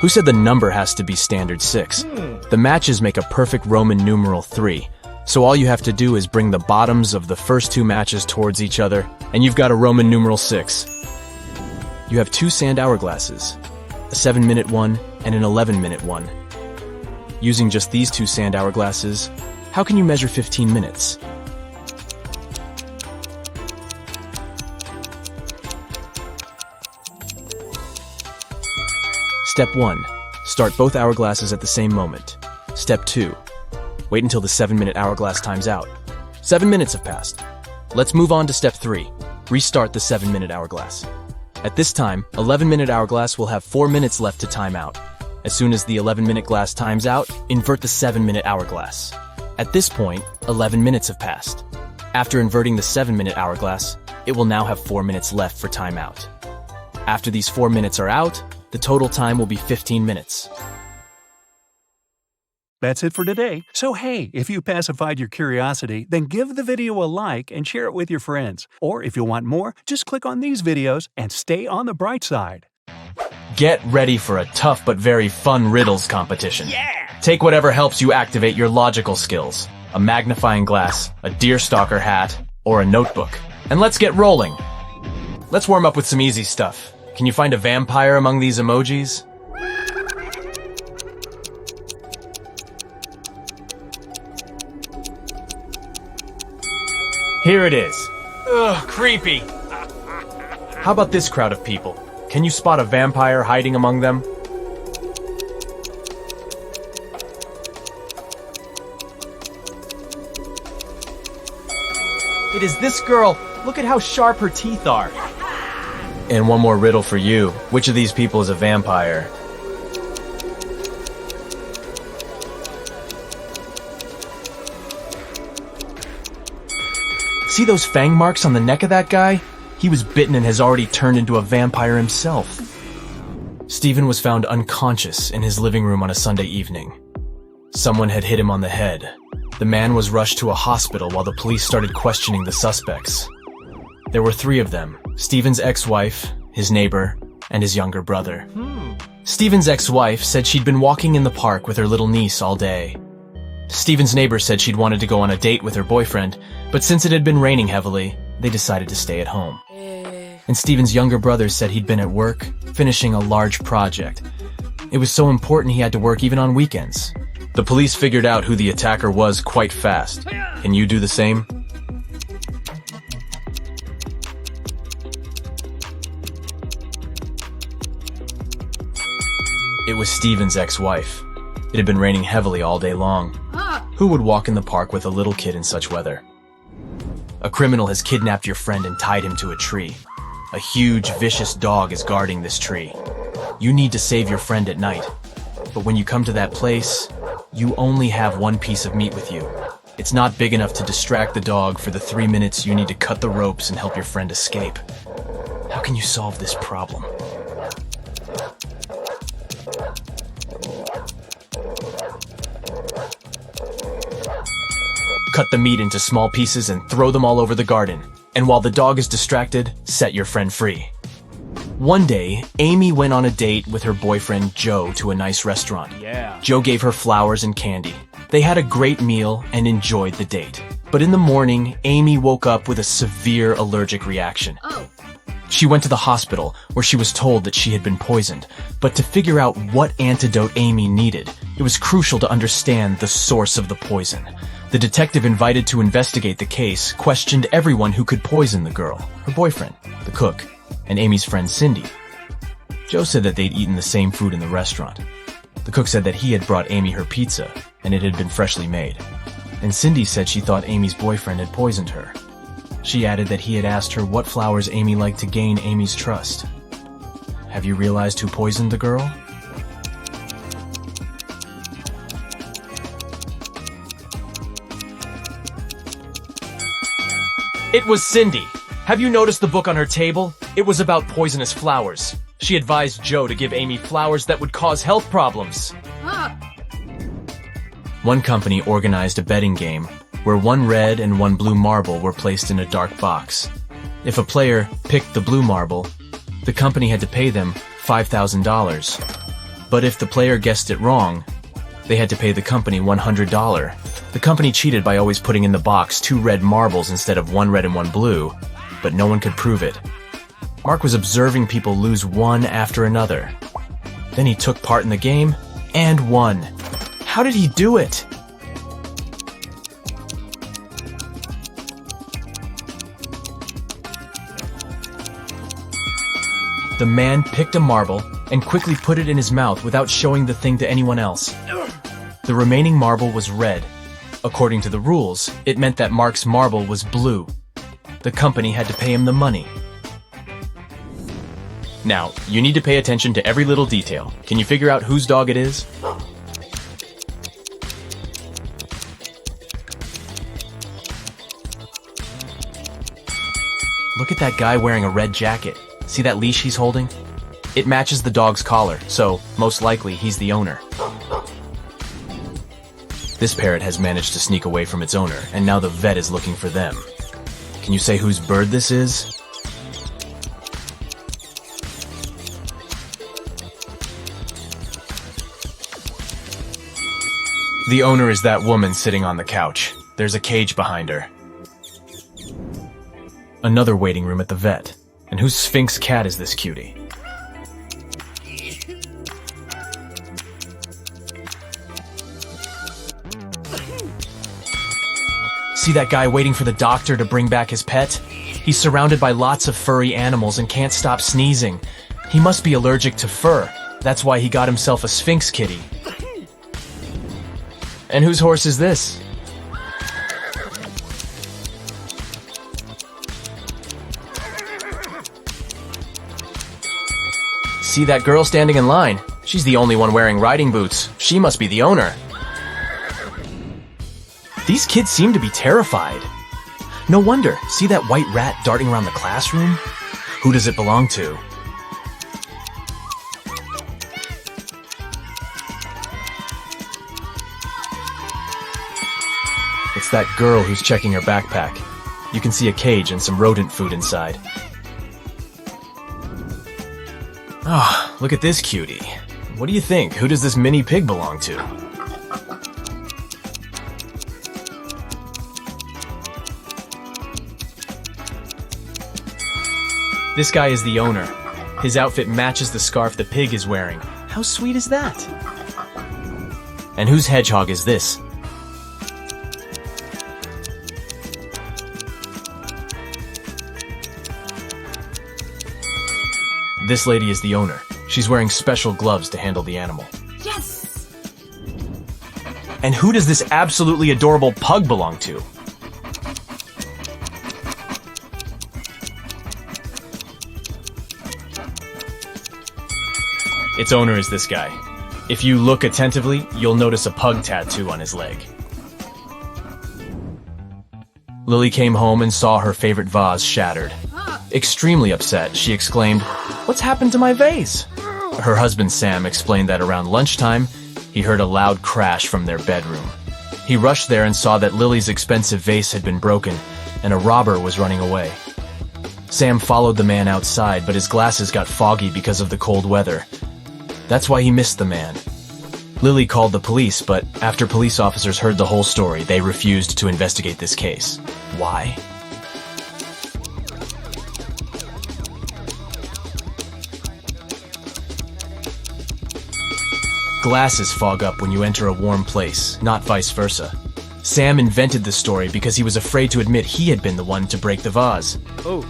[SPEAKER 3] Who said the number has to be standard 6? The matches make a perfect Roman numeral 3, so all you have to do is bring the bottoms of the first 2 matches towards each other, and you've got a Roman numeral 6. You have 2 sand hourglasses, a 7-minute one and an 11-minute one. Using just these 2 sand hourglasses, how can you measure 15 minutes? Step 1. Start both hourglasses at the same moment. Step 2. Wait until the 7-minute hourglass times out. 7 minutes have passed. Let's move on to step 3. Restart the 7-minute hourglass. At this time, 11-minute hourglass will have 4 minutes left to time out. As soon as the 11-minute glass times out, invert the 7-minute hourglass. At this point, 11 minutes have passed. After inverting the 7-minute hourglass, it will now have 4 minutes left for timeout. After these 4 minutes are out, the total time will be 15 minutes.
[SPEAKER 2] That's it for today. So hey, if you pacified your curiosity, then give the video a like and share it with your friends. Or if you want more, just click on these videos and stay on the bright side.
[SPEAKER 3] Get ready for a tough but very fun riddles competition. Yeah! Take whatever helps you activate your logical skills. A magnifying glass, a deerstalker hat, or a notebook. And let's get rolling. Let's warm up with some easy stuff. Can you find a vampire among these emojis? Here it is. Ugh, creepy. How about this crowd of people? Can you spot a vampire hiding among them? It is this girl. Look at how sharp her teeth are. And one more riddle for you. Which of these people is a vampire? See those fang marks on the neck of that guy? He was bitten and has already turned into a vampire himself. Stephen was found unconscious in his living room on a Sunday evening. Someone had hit him on the head. The man was rushed to a hospital while the police started questioning the suspects. There were 3 of them: Stephen's ex-wife, his neighbor, and his younger brother. Stephen's ex-wife said she'd been walking in the park with her little niece all day. Stephen's neighbor said she'd wanted to go on a date with her boyfriend, but since it had been raining heavily, they decided to stay at home. And Stephen's younger brother said he'd been at work, finishing a large project. It was so important he had to work even on weekends. The police figured out who the attacker was quite fast. Can you do the same? It was Steven's ex-wife. It had been raining heavily all day long. Who would walk in the park with a little kid in such weather? A criminal has kidnapped your friend and tied him to a tree. A huge, vicious dog is guarding this tree. You need to save your friend at night. But when you come to that place, you only have one piece of meat with you. It's not big enough to distract the dog for the 3 minutes you need to cut the ropes and help your friend escape. How can you solve this problem? Cut the meat into small pieces and throw them all over the garden. And while the dog is distracted, set your friend free. One day, Amy went on a date with her boyfriend Joe to a nice restaurant. Joe gave her flowers and candy. They had a great meal and enjoyed the date. But in the morning, Amy woke up with a severe allergic reaction. She went to the hospital, where she was told that she had been poisoned. But to figure out what antidote Amy needed, it was crucial to understand the source of the poison. The detective invited to investigate the case questioned everyone who could poison the girl, her boyfriend, the cook, and Amy's friend Cindy. Joe said that they'd eaten the same food in the restaurant. The cook said that he had brought Amy her pizza, and it had been freshly made. And Cindy said she thought Amy's boyfriend had poisoned her. She added that he had asked her what flowers Amy liked to gain Amy's trust. Have you realized who poisoned the girl? It was Cindy. Have you noticed the book on her table? It was about poisonous flowers. She advised Joe to give Amy flowers that would cause health problems. One company organized a betting game where one red and one blue marble were placed in a dark box. If a player picked the blue marble, the company had to pay them $5,000. But if the player guessed it wrong, they had to pay the company $100. The company cheated by always putting in the box 2 red marbles instead of 1 red and 1 blue, but no one could prove it. Mark was observing people lose one after another. Then he took part in the game and won. How did he do it? The man picked a marble and quickly put it in his mouth without showing the thing to anyone else. The remaining marble was red. According to the rules, it meant that Mark's marble was blue. The company had to pay him the money. Now, you need to pay attention to every little detail. Can you figure out whose dog it is? Look at that guy wearing a red jacket. See that leash he's holding? It matches the dog's collar, so most likely he's the owner. This parrot has managed to sneak away from its owner, and now the vet is looking for them. Can you say whose bird this is? The owner is that woman sitting on the couch. There's a cage behind her. Another waiting room at the vet. And whose Sphinx cat is this cutie? See that guy waiting for the doctor to bring back his pet? He's surrounded by lots of furry animals and can't stop sneezing. He must be allergic to fur. That's why he got himself a Sphinx kitty. And whose horse is this? See that girl standing in line? She's the only one wearing riding boots. She must be the owner. These kids seem to be terrified. No wonder. See that white rat darting around the classroom? Who does it belong to? It's that girl who's checking her backpack. You can see a cage and some rodent food inside. Oh, look at this cutie. What do you think? Who does this mini pig belong to? This guy is the owner. His outfit matches the scarf the pig is wearing. How sweet is that? And whose hedgehog is this? This lady is the owner. She's wearing special gloves to handle the animal.
[SPEAKER 4] Yes!
[SPEAKER 3] And who does this absolutely adorable pug belong to? Its owner is this guy. If you look attentively, you'll notice a pug tattoo on his leg. Lily came home and saw her favorite vase shattered. Extremely upset, she exclaimed, "What's happened to my vase?" Her husband Sam explained that around lunchtime, he heard a loud crash from their bedroom. He rushed there and saw that Lily's expensive vase had been broken and a robber was running away. Sam followed the man outside, but his glasses got foggy because of the cold weather. That's why he missed the man. Lily called the police, but after police officers heard the whole story, they refused to investigate this case. Why? Glasses fog up when you enter a warm place, not vice versa. Sam invented the story because he was afraid to admit he had been the one to break the vase.
[SPEAKER 5] Oh.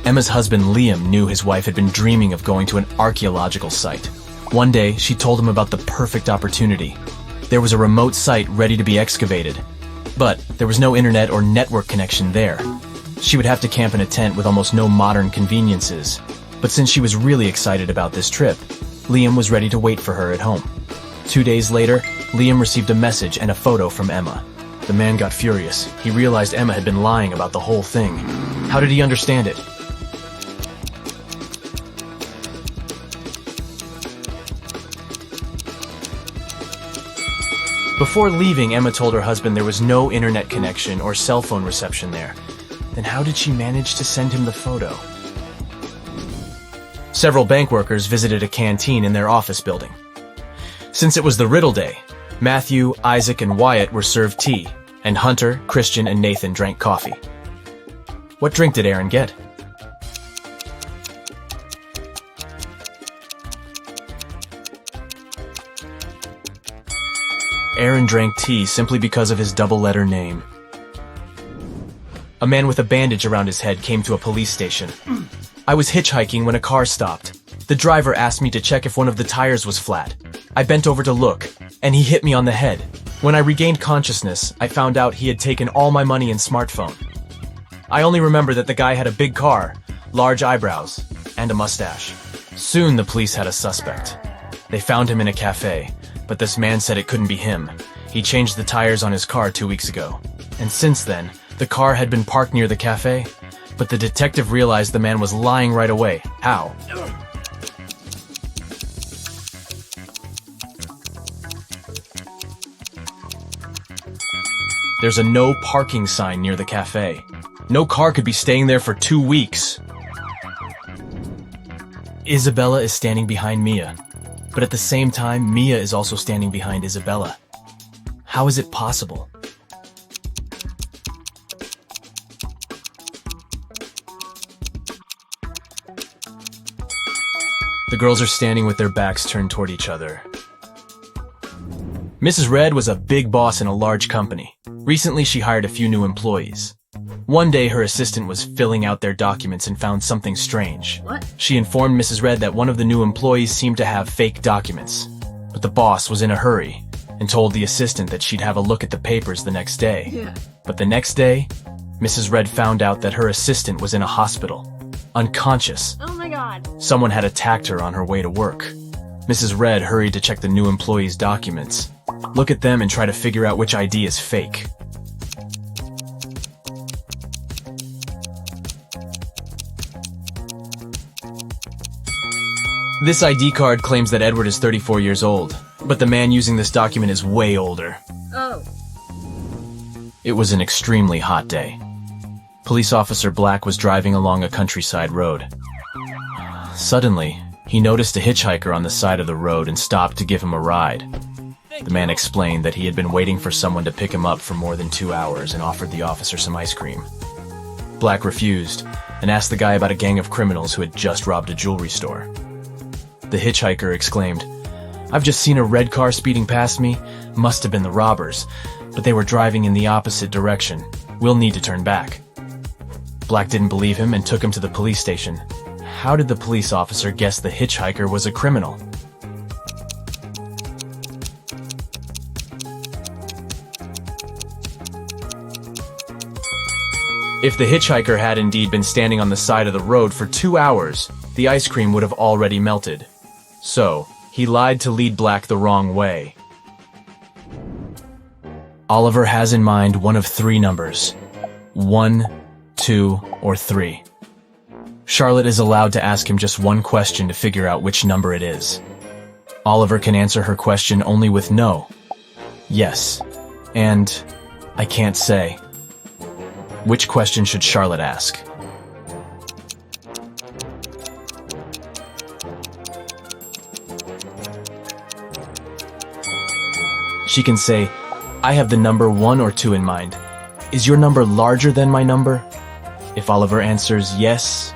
[SPEAKER 3] Emma's husband Liam knew his wife had been dreaming of going to an archaeological site. One day, she told him about the perfect opportunity. There was a remote site ready to be excavated, but there was no internet or network connection there. She would have to camp in a tent with almost no modern conveniences. But since she was really excited about this trip, Liam was ready to wait for her at home. 2 days later, Liam received a message and a photo from Emma. The man got furious. He realized Emma had been lying about the whole thing. How did he understand it? Before leaving, Emma told her husband there was no internet connection or cell phone reception there. Then how did she manage to send him the photo? Several bank workers visited a canteen in their office building. Since it was the Riddle Day, Matthew, Isaac, and Wyatt were served tea, and Hunter, Christian, and Nathan drank coffee. What drink did Aaron get? Aaron drank tea simply because of his double-letter name. A man with a bandage around his head came to a police station. I was hitchhiking when a car stopped. The driver asked me to check if one of the tires was flat. I bent over to look, and he hit me on the head. When I regained consciousness, I found out he had taken all my money and smartphone. I only remember that the guy had a big car, large eyebrows, and a mustache. Soon the police had a suspect. They found him in a cafe, but this man said it couldn't be him. He changed the tires on his car 2 weeks ago. And since then, the car had been parked near the cafe. But the detective realized the man was lying right away. How? There's a no parking sign near the cafe. No car could be staying there for 2 weeks. Isabella is standing behind Mia. But at the same time, Mia is also standing behind Isabella. How is it possible? The girls are standing with their backs turned toward each other. Mrs. Red was a big boss in a large company. Recently, she hired a few new employees. One day, her assistant was filling out their documents and found something strange.
[SPEAKER 4] What?
[SPEAKER 3] She informed Mrs. Red that one of the new employees seemed to have fake documents. But the boss was in a hurry and told the assistant that she'd have a look at the papers the next day.
[SPEAKER 4] Yeah.
[SPEAKER 3] But the next day, Mrs. Red found out that her assistant was in a hospital, unconscious.
[SPEAKER 4] Oh my god.
[SPEAKER 3] Someone had attacked her on her way to work. Mrs. Red hurried to check the new employee's documents, look at them and try to figure out which ID is fake. This ID card claims that Edward is 34 years old, but the man using this document is way older.
[SPEAKER 4] Oh.
[SPEAKER 3] It was an extremely hot day. Police Officer Black was driving along a countryside road. Suddenly, he noticed a hitchhiker on the side of the road and stopped to give him a ride. The man explained that he had been waiting for someone to pick him up for more than 2 hours and offered the officer some ice cream. Black refused and asked the guy about a gang of criminals who had just robbed a jewelry store. The hitchhiker exclaimed, "I've just seen a red car speeding past me. Must have been the robbers, but they were driving in the opposite direction. We'll need to turn back." Black didn't believe him and took him to the police station. How did the police officer guess the hitchhiker was a criminal? If the hitchhiker had indeed been standing on the side of the road for 2 hours, the ice cream would have already melted. So, he lied to lead Black the wrong way. Oliver has in mind one of 3 numbers: 1, 2, or 3. Charlotte is allowed to ask him just one question to figure out which number it is. Oliver can answer her question only with no, yes, and I can't say. Which question should Charlotte ask? She can say, I have the number 1 or 2 in mind. Is your number larger than my number? If Oliver answers yes,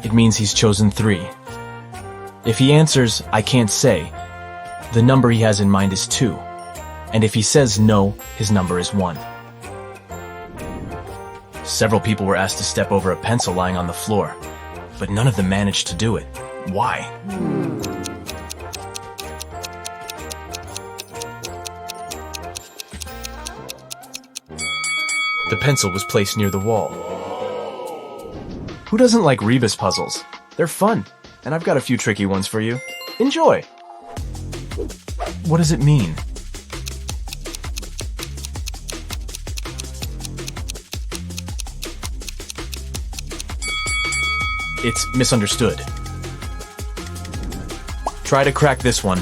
[SPEAKER 3] it means he's chosen 3. If he answers, I can't say, the number he has in mind is 2. And if he says no, his number is 1. Several people were asked to step over a pencil lying on the floor, but none of them managed to do it. Why? The pencil was placed near the wall. Who doesn't like rebus puzzles? They're fun, and I've got a few tricky ones for you. Enjoy! What does it mean? It's misunderstood. Try to crack this one.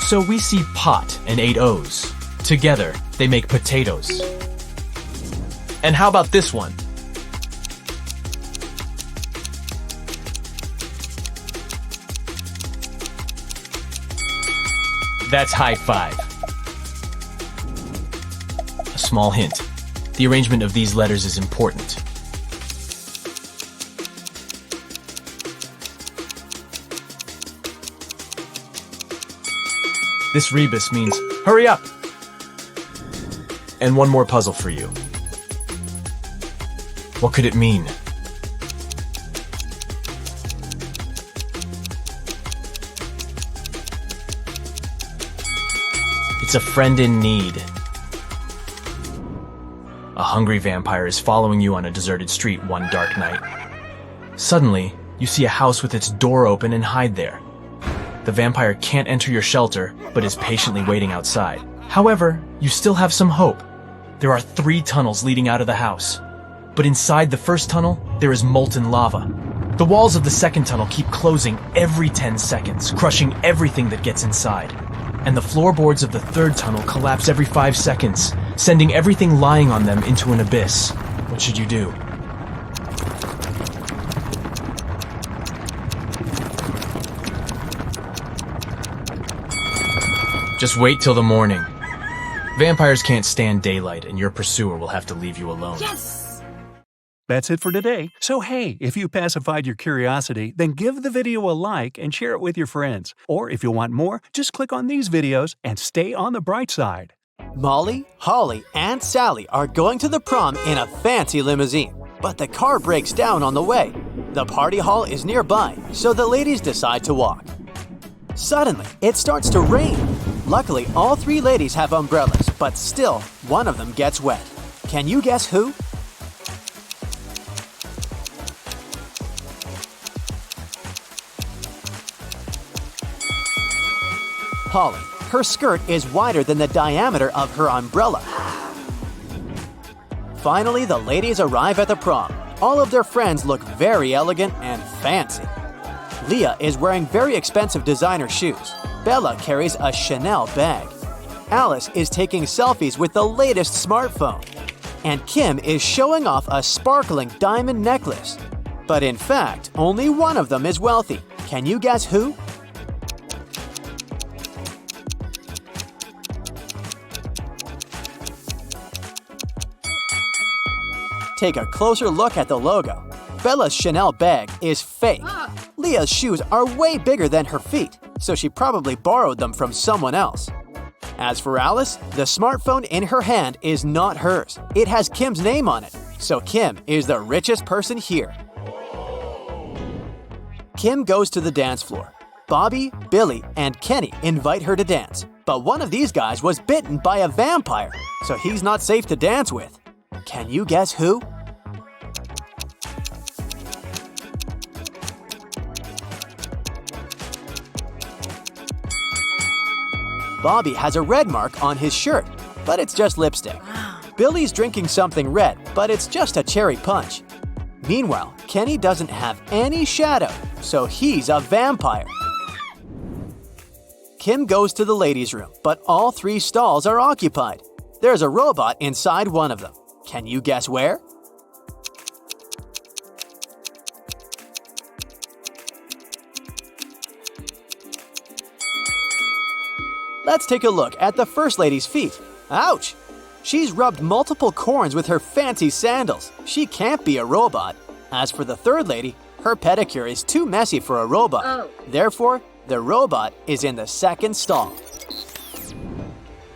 [SPEAKER 3] So we see pot and 8 O's. Together, they make potatoes. And how about this one? That's high five. A small hint. The arrangement of these letters is important. This rebus means, hurry up! And one more puzzle for you. What could it mean? It's a friend in need. A hungry vampire is following you on a deserted street one dark night. Suddenly, you see a house with its door open and hide there. The vampire can't enter your shelter, but is patiently waiting outside. However, you still have some hope. There are 3 tunnels leading out of the house. But inside the first tunnel, there is molten lava. The walls of the second tunnel keep closing every 10 seconds, crushing everything that gets inside. And the floorboards of the third tunnel collapse every 5 seconds, sending everything lying on them into an abyss. What should you do? Just wait till the morning. Vampires can't stand daylight, and your pursuer will have to leave you alone.
[SPEAKER 2] Yes! That's it for today. So hey, if you pacified your curiosity, then give the video a like and share it with your friends. Or if you want more, just click on these videos and stay on the bright side.
[SPEAKER 1] Molly, Holly, and Sally are going to the prom in a fancy limousine, but the car breaks down on the way. The party hall is nearby, so the ladies decide to walk. Suddenly, it starts to rain. Luckily, all 3 ladies have umbrellas, but still, one of them gets wet. Can you guess who? Holly. Her skirt is wider than the diameter of her umbrella. Finally, the ladies arrive at the prom. All of their friends look very elegant and fancy. Leah is wearing very expensive designer shoes. Bella carries a Chanel bag. Alice is taking selfies with the latest smartphone. And Kim is showing off a sparkling diamond necklace. But in fact, only one of them is wealthy. Can you guess who? Take a closer look at the logo. Bella's Chanel bag is fake. Leah's shoes are way bigger than her feet, so she probably borrowed them from someone else. As for Alice, the smartphone in her hand is not hers. It has Kim's name on it, so Kim is the richest person here. Kim goes to the dance floor. Bobby, Billy, and Kenny invite her to dance, but one of these guys was bitten by a vampire, so he's not safe to dance with. Can you guess who? Bobby has a red mark on his shirt, but it's just lipstick. Billy's drinking something red, but it's just a cherry punch. Meanwhile, Kenny doesn't have any shadow, so he's a vampire. Kim goes to the ladies' room, but all 3 stalls are occupied. There's a robot inside one of them. Can you guess where? Let's take a look at the first lady's feet. Ouch! She's rubbed multiple corns with her fancy sandals. She can't be a robot. As for the third lady, her pedicure is too messy for a robot. Therefore, the robot is in the second stall.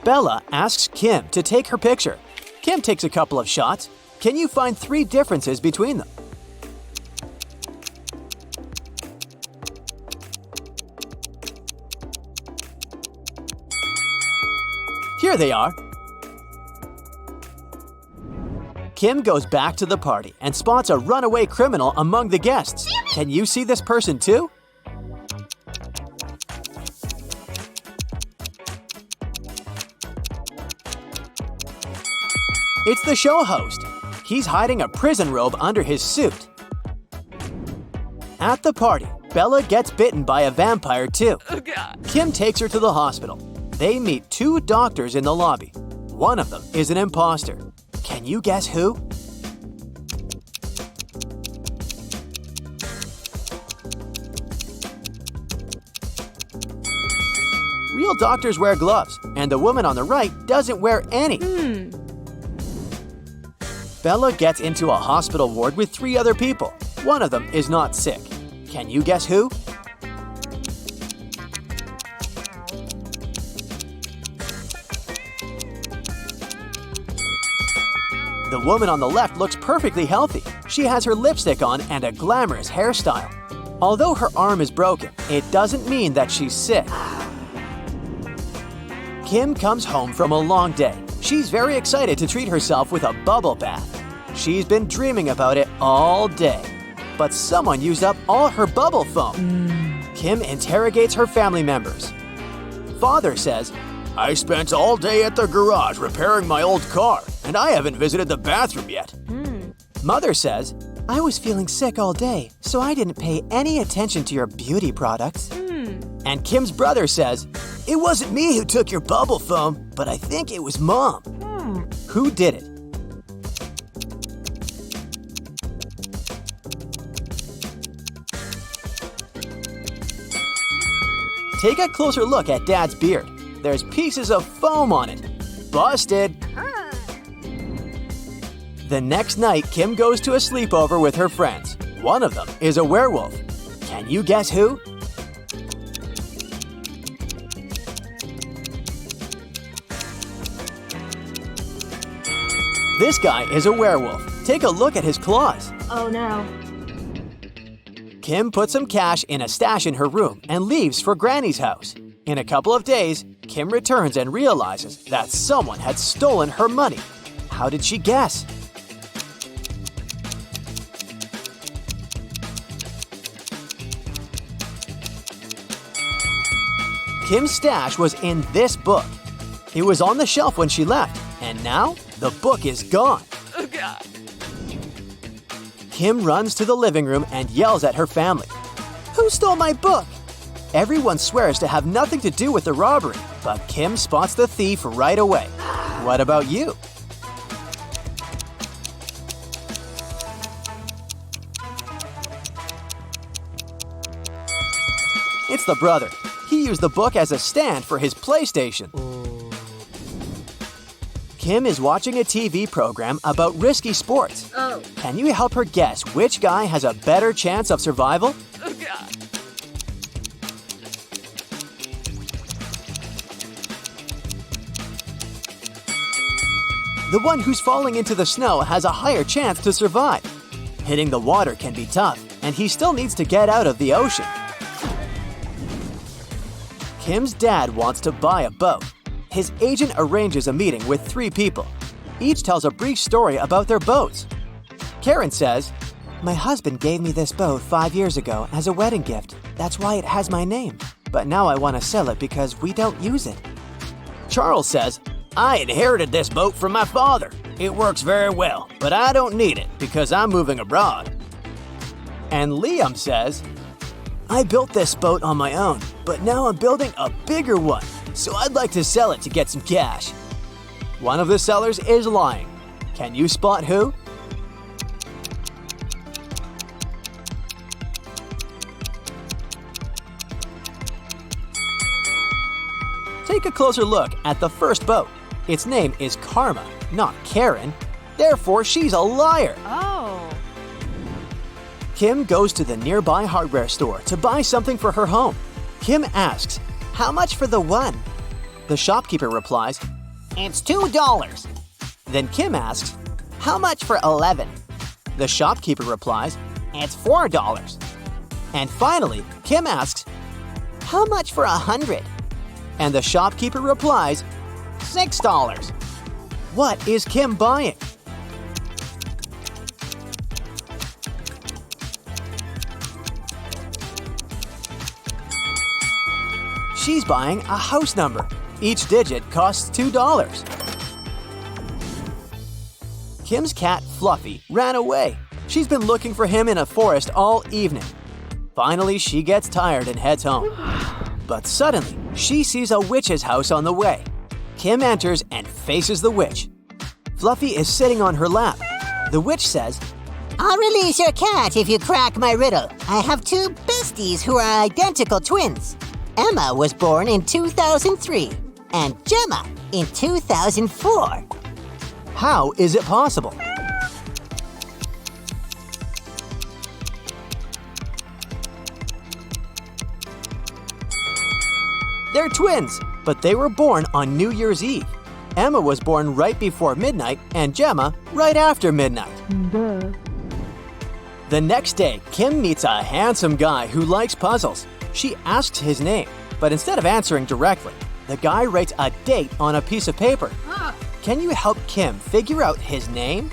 [SPEAKER 1] Bella asks Kim to take her picture. Kim takes a couple of shots. Can you find 3 differences between them? Here they are. Kim goes back to the party and spots a runaway criminal among the guests. Can you see this person too? It's the show host. He's hiding a prison robe under his suit. At the party, Bella gets bitten by a vampire too. Kim takes her to the hospital. They meet 2 doctors in the lobby. One of them is an imposter. Can you guess who? Real doctors wear gloves, and the woman on the right doesn't wear any. Bella gets into a hospital ward with 3 other people. One of them is not sick. Can you guess who? The woman on the left looks perfectly healthy. She has her lipstick on and a glamorous hairstyle. Although her arm is broken, it doesn't mean that she's sick. Kim comes home from a long day. She's very excited to treat herself with a bubble bath. She's been dreaming about it all day. But someone used up all her bubble foam. Kim interrogates her family members. Father says, "I spent all day at the garage repairing my old car, and I haven't visited the bathroom yet." Mother says, "I was feeling sick all day, so I didn't pay any attention to your beauty products." And Kim's brother says, "It wasn't me who took your bubble foam, but I think it was Mom." Who did it? Take a closer look at Dad's beard. There's pieces of foam on it. Busted! The next night, Kim goes to a sleepover with her friends. One of them is a werewolf. Can you guess who? This guy is a werewolf. Take a look at his claws.
[SPEAKER 4] Oh no.
[SPEAKER 1] Kim puts some cash in a stash in her room and leaves for Granny's house. In a couple of days, Kim returns and realizes that someone had stolen her money. How did she guess? Kim's stash was in this book. It was on the shelf when she left, and now the book is gone.
[SPEAKER 4] Oh God.
[SPEAKER 1] Kim runs to the living room and yells at her family. "Who stole my book?" Everyone swears to have nothing to do with the robbery, but Kim spots the thief right away. What about you? It's the brother. He used the book as a stand for his PlayStation. Kim is watching a TV program about risky sports.
[SPEAKER 4] Oh.
[SPEAKER 1] Can you help her guess which guy has a better chance of survival?
[SPEAKER 4] Oh God.
[SPEAKER 1] The one who's falling into the snow has a higher chance to survive. Hitting the water can be tough, and he still needs to get out of the ocean. Kim's dad wants to buy a boat. His agent arranges a meeting with 3 people. Each tells a brief story about their boats. Karen says, "My husband gave me this boat 5 years ago as a wedding gift. That's why it has my name. But now I want to sell it because we don't use it." Charles says, "I inherited this boat from my father. It works very well, but I don't need it because I'm moving abroad." And Liam says, "I built this boat on my own, but now I'm building a bigger one, so I'd like to sell it to get some cash." One of the sellers is lying. Can you spot who? Take a closer look at the first boat. Its name is Karma, not Karen. Therefore, she's a liar.
[SPEAKER 4] Oh.
[SPEAKER 1] Kim goes to the nearby hardware store to buy something for her home. Kim asks, "How much for the one?" The shopkeeper replies, "It's $2. Then Kim asks, "How much for 11?" The shopkeeper replies, "It's $4. And finally, Kim asks, "How much for 100?" And the shopkeeper replies, $6. What is Kim buying? She's buying a house number. Each digit costs $2. Kim's cat, Fluffy, ran away. She's been looking for him in a forest all evening. Finally, she gets tired and heads home. But suddenly, she sees a witch's house on the way. Kim enters and faces the witch. Fluffy is sitting on her lap. The witch says,
[SPEAKER 5] "I'll release your cat if you crack my riddle. I have 2 besties who are identical twins. Emma was born in 2003 and Gemma in 2004.
[SPEAKER 1] "How is it possible?" They're twins, but they were born on New Year's Eve. Emma was born right before midnight and Gemma right after midnight. The next day, Kim meets a handsome guy who likes puzzles. She asks his name, but instead of answering directly, the guy writes a date on a piece of paper. Can you help Kim figure out his name?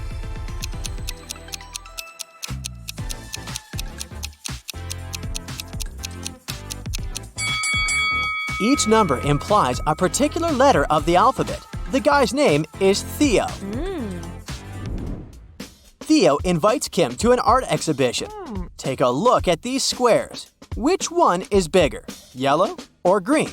[SPEAKER 1] Each number implies a particular letter of the alphabet. The guy's name is Theo. Theo invites Kim to an art exhibition. Take a look at these squares. Which one is bigger, yellow or green?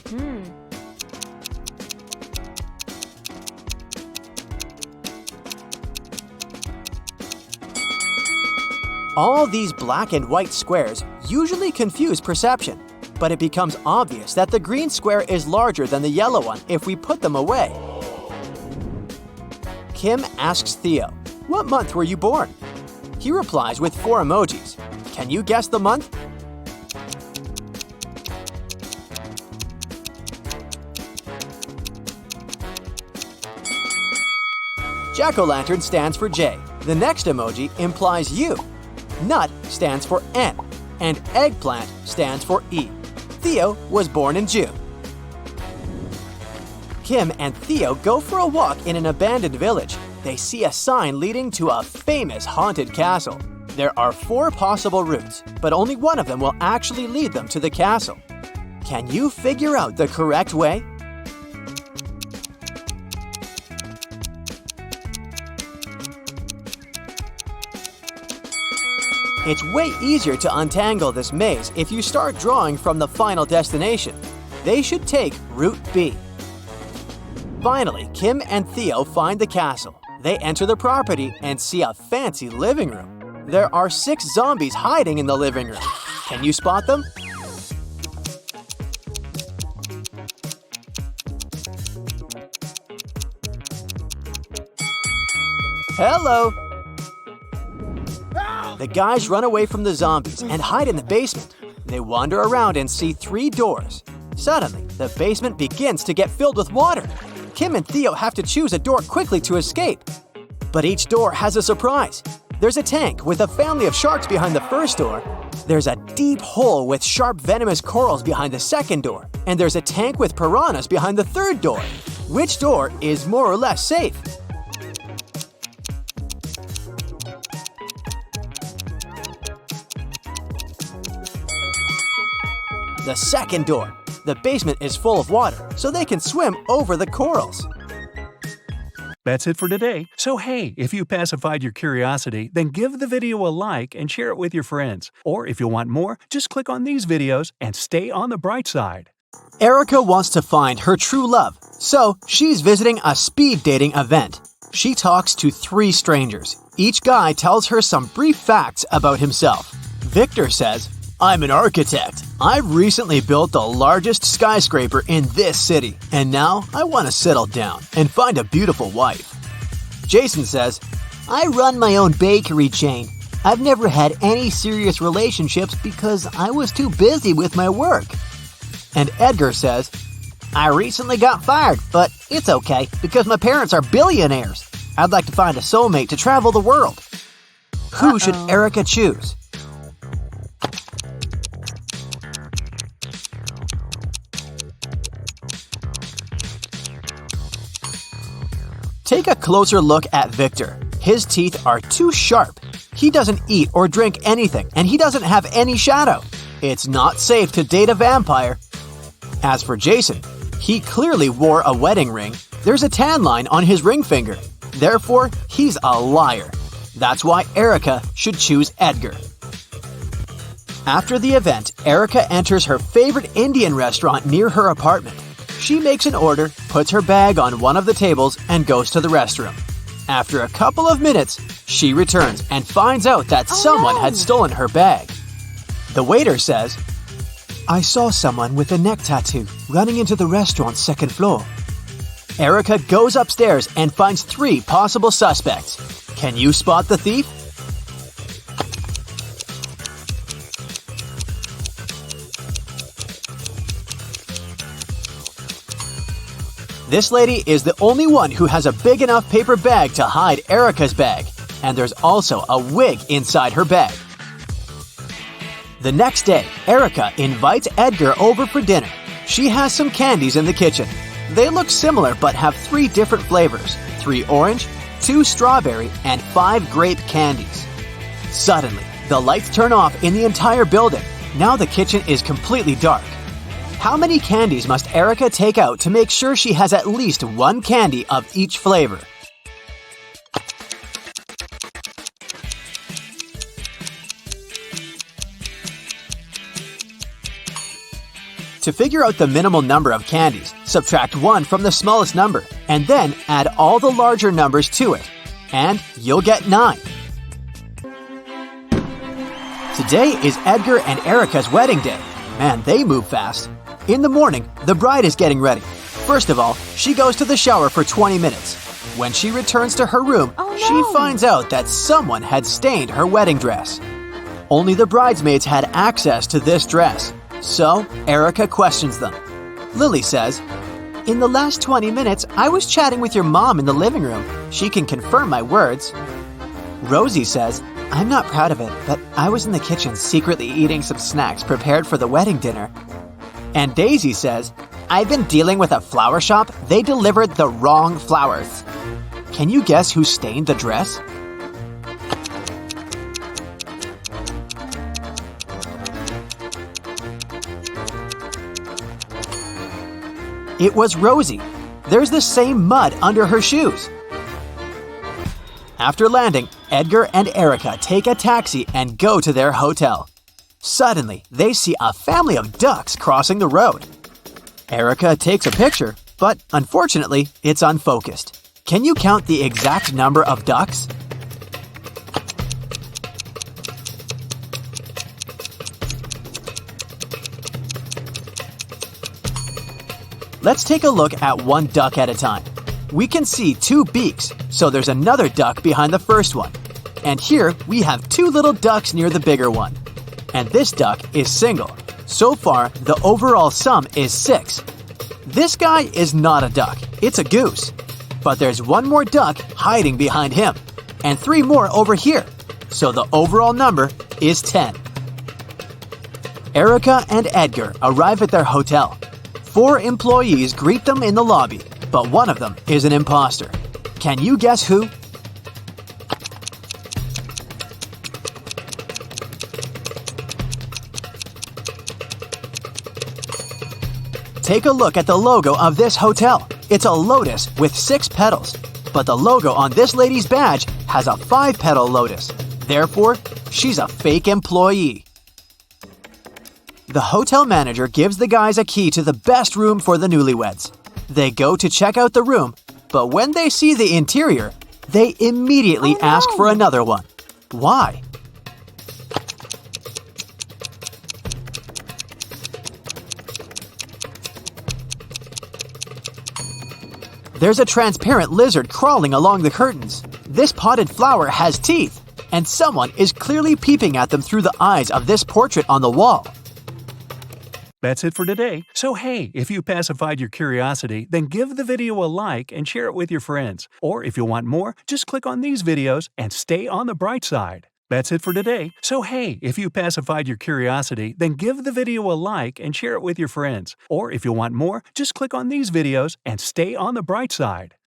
[SPEAKER 1] All these black and white squares usually confuse perception, but it becomes obvious that the green square is larger than the yellow one if we put them away. Kim asks Theo, "What month were you born?" He replies with 4 emojis. Can you guess the month? Jack-o'-lantern stands for J. The next emoji implies U. Nut stands for N. And eggplant stands for E. Theo was born in June. Kim and Theo go for a walk in an abandoned village. They see a sign leading to a famous haunted castle. There are 4 possible routes, but only one of them will actually lead them to the castle. Can you figure out the correct way? It's way easier to untangle this maze if you start drawing from the final destination. They should take Route B. Finally, Kim and Theo find the castle. They enter the property and see a fancy living room. There are 6 zombies hiding in the living room. Can you spot them? Hello! The guys run away from the zombies and hide in the basement. They wander around and see 3 doors. Suddenly, the basement begins to get filled with water. Kim and Theo have to choose a door quickly to escape. But each door has a surprise. There's a tank with a family of sharks behind the first door. There's a deep hole with sharp venomous corals behind the second door. And there's a tank with piranhas behind the third door. Which door is more or less safe? The second door. The basement is full of water, so they can swim over the corals.
[SPEAKER 2] That's it for today. So hey, if you pacified your curiosity, then give the video a like and share it with your friends. Or if you want more, just click on these videos and stay on the bright side.
[SPEAKER 1] Erica wants to find her true love, so she's visiting a speed dating event. She talks to 3 strangers. Each guy tells her some brief facts about himself. Victor says, "I'm an architect. I've recently built the largest skyscraper in this city, and now I want to settle down and find a beautiful wife." Jason says,
[SPEAKER 5] I run my own bakery chain. I've never had any serious relationships because I was too busy with my work.
[SPEAKER 1] and Edgar says,
[SPEAKER 5] I recently got fired, but it's okay because my parents are billionaires. I'd like to find a soulmate to travel the world.
[SPEAKER 1] Who should Erica choose? Take a closer look at Victor. His teeth are too sharp. He doesn't eat or drink anything, and he doesn't have any shadow. It's not safe to date a vampire. As for Jason, he clearly wore a wedding ring. There's a tan line on his ring finger. Therefore, he's a liar. That's why Erica should choose Edgar. After the event, Erica enters her favorite Indian restaurant near her apartment. She makes an order, puts her bag on one of the tables, and goes to the restroom. After a couple of minutes, she returns and finds out that someone had stolen her bag. The waiter says, I saw someone with a neck tattoo running into the restaurant's second floor. Erica goes upstairs and finds 3 possible suspects. Can you spot the thief? This lady is the only one who has a big enough paper bag to hide Erica's bag, and there's also a wig inside her bag. The next day, Erica invites Edgar over for dinner. She has some candies in the kitchen. They look similar but have 3 different flavors, 3 orange, 2 strawberry, and 5 grape candies. Suddenly, the lights turn off in the entire building. Now the kitchen is completely dark. How many candies must Erica take out to make sure she has at least 1 candy of each flavor? To figure out the minimal number of candies, subtract 1 from the smallest number, and then add all the larger numbers to it, and you'll get 9. Today is Edgar and Erica's wedding day. Man, they move fast. In the morning, the bride is getting ready. First of all, she goes to the shower for 20 minutes. When she returns to her room, she finds out that someone had stained her wedding dress. Only the bridesmaids had access to this dress. So, Erica questions them. Lily says, In the last 20 minutes, I was chatting with your mom in the living room. She can confirm my words. Rosie says, I'm not proud of it, but I was in the kitchen secretly eating some snacks prepared for the wedding dinner. And Daisy says, I've been dealing with a flower shop. They delivered the wrong flowers. Can you guess who stained the dress? It was Rosie. There's the same mud under her shoes. After landing, Edgar and Erica take a taxi and go to their hotel. Suddenly, they see a family of ducks crossing the road. Erica takes a picture, but unfortunately, it's unfocused. Can you count the exact number of ducks? Let's take a look at one duck at a time. We can see 2 beaks, so there's another duck behind the first one. And here we have 2 little ducks near the bigger one. And this duck is single. So far, the overall sum is 6. This guy is not a duck. It's a goose. But there's one more duck hiding behind him, and 3 more over here. So the overall number is 10. Erica and Edgar arrive at their hotel. 4 employees greet them in the lobby, but one of them is an imposter. Can you guess who? Take a look at the logo of this hotel. It's a lotus with 6 petals, but the logo on this lady's badge has a 5-petal lotus. Therefore, she's a fake employee. The hotel manager gives the guys a key to the best room for the newlyweds. They go to check out the room, but when they see the interior, they immediately ask for another one. Why? There's a transparent lizard crawling along the curtains. This potted flower has teeth, and someone is clearly peeping at them through the eyes of this portrait on the wall.
[SPEAKER 2] That's it for today. So hey, if you pacified your curiosity, then give the video a like and share it with your friends. Or if you want more, just click on these videos and stay on the bright side. That's it for today. So hey, if you pacified your curiosity, then give the video a like and share it with your friends. Or if you want more, just click on these videos and stay on the bright side.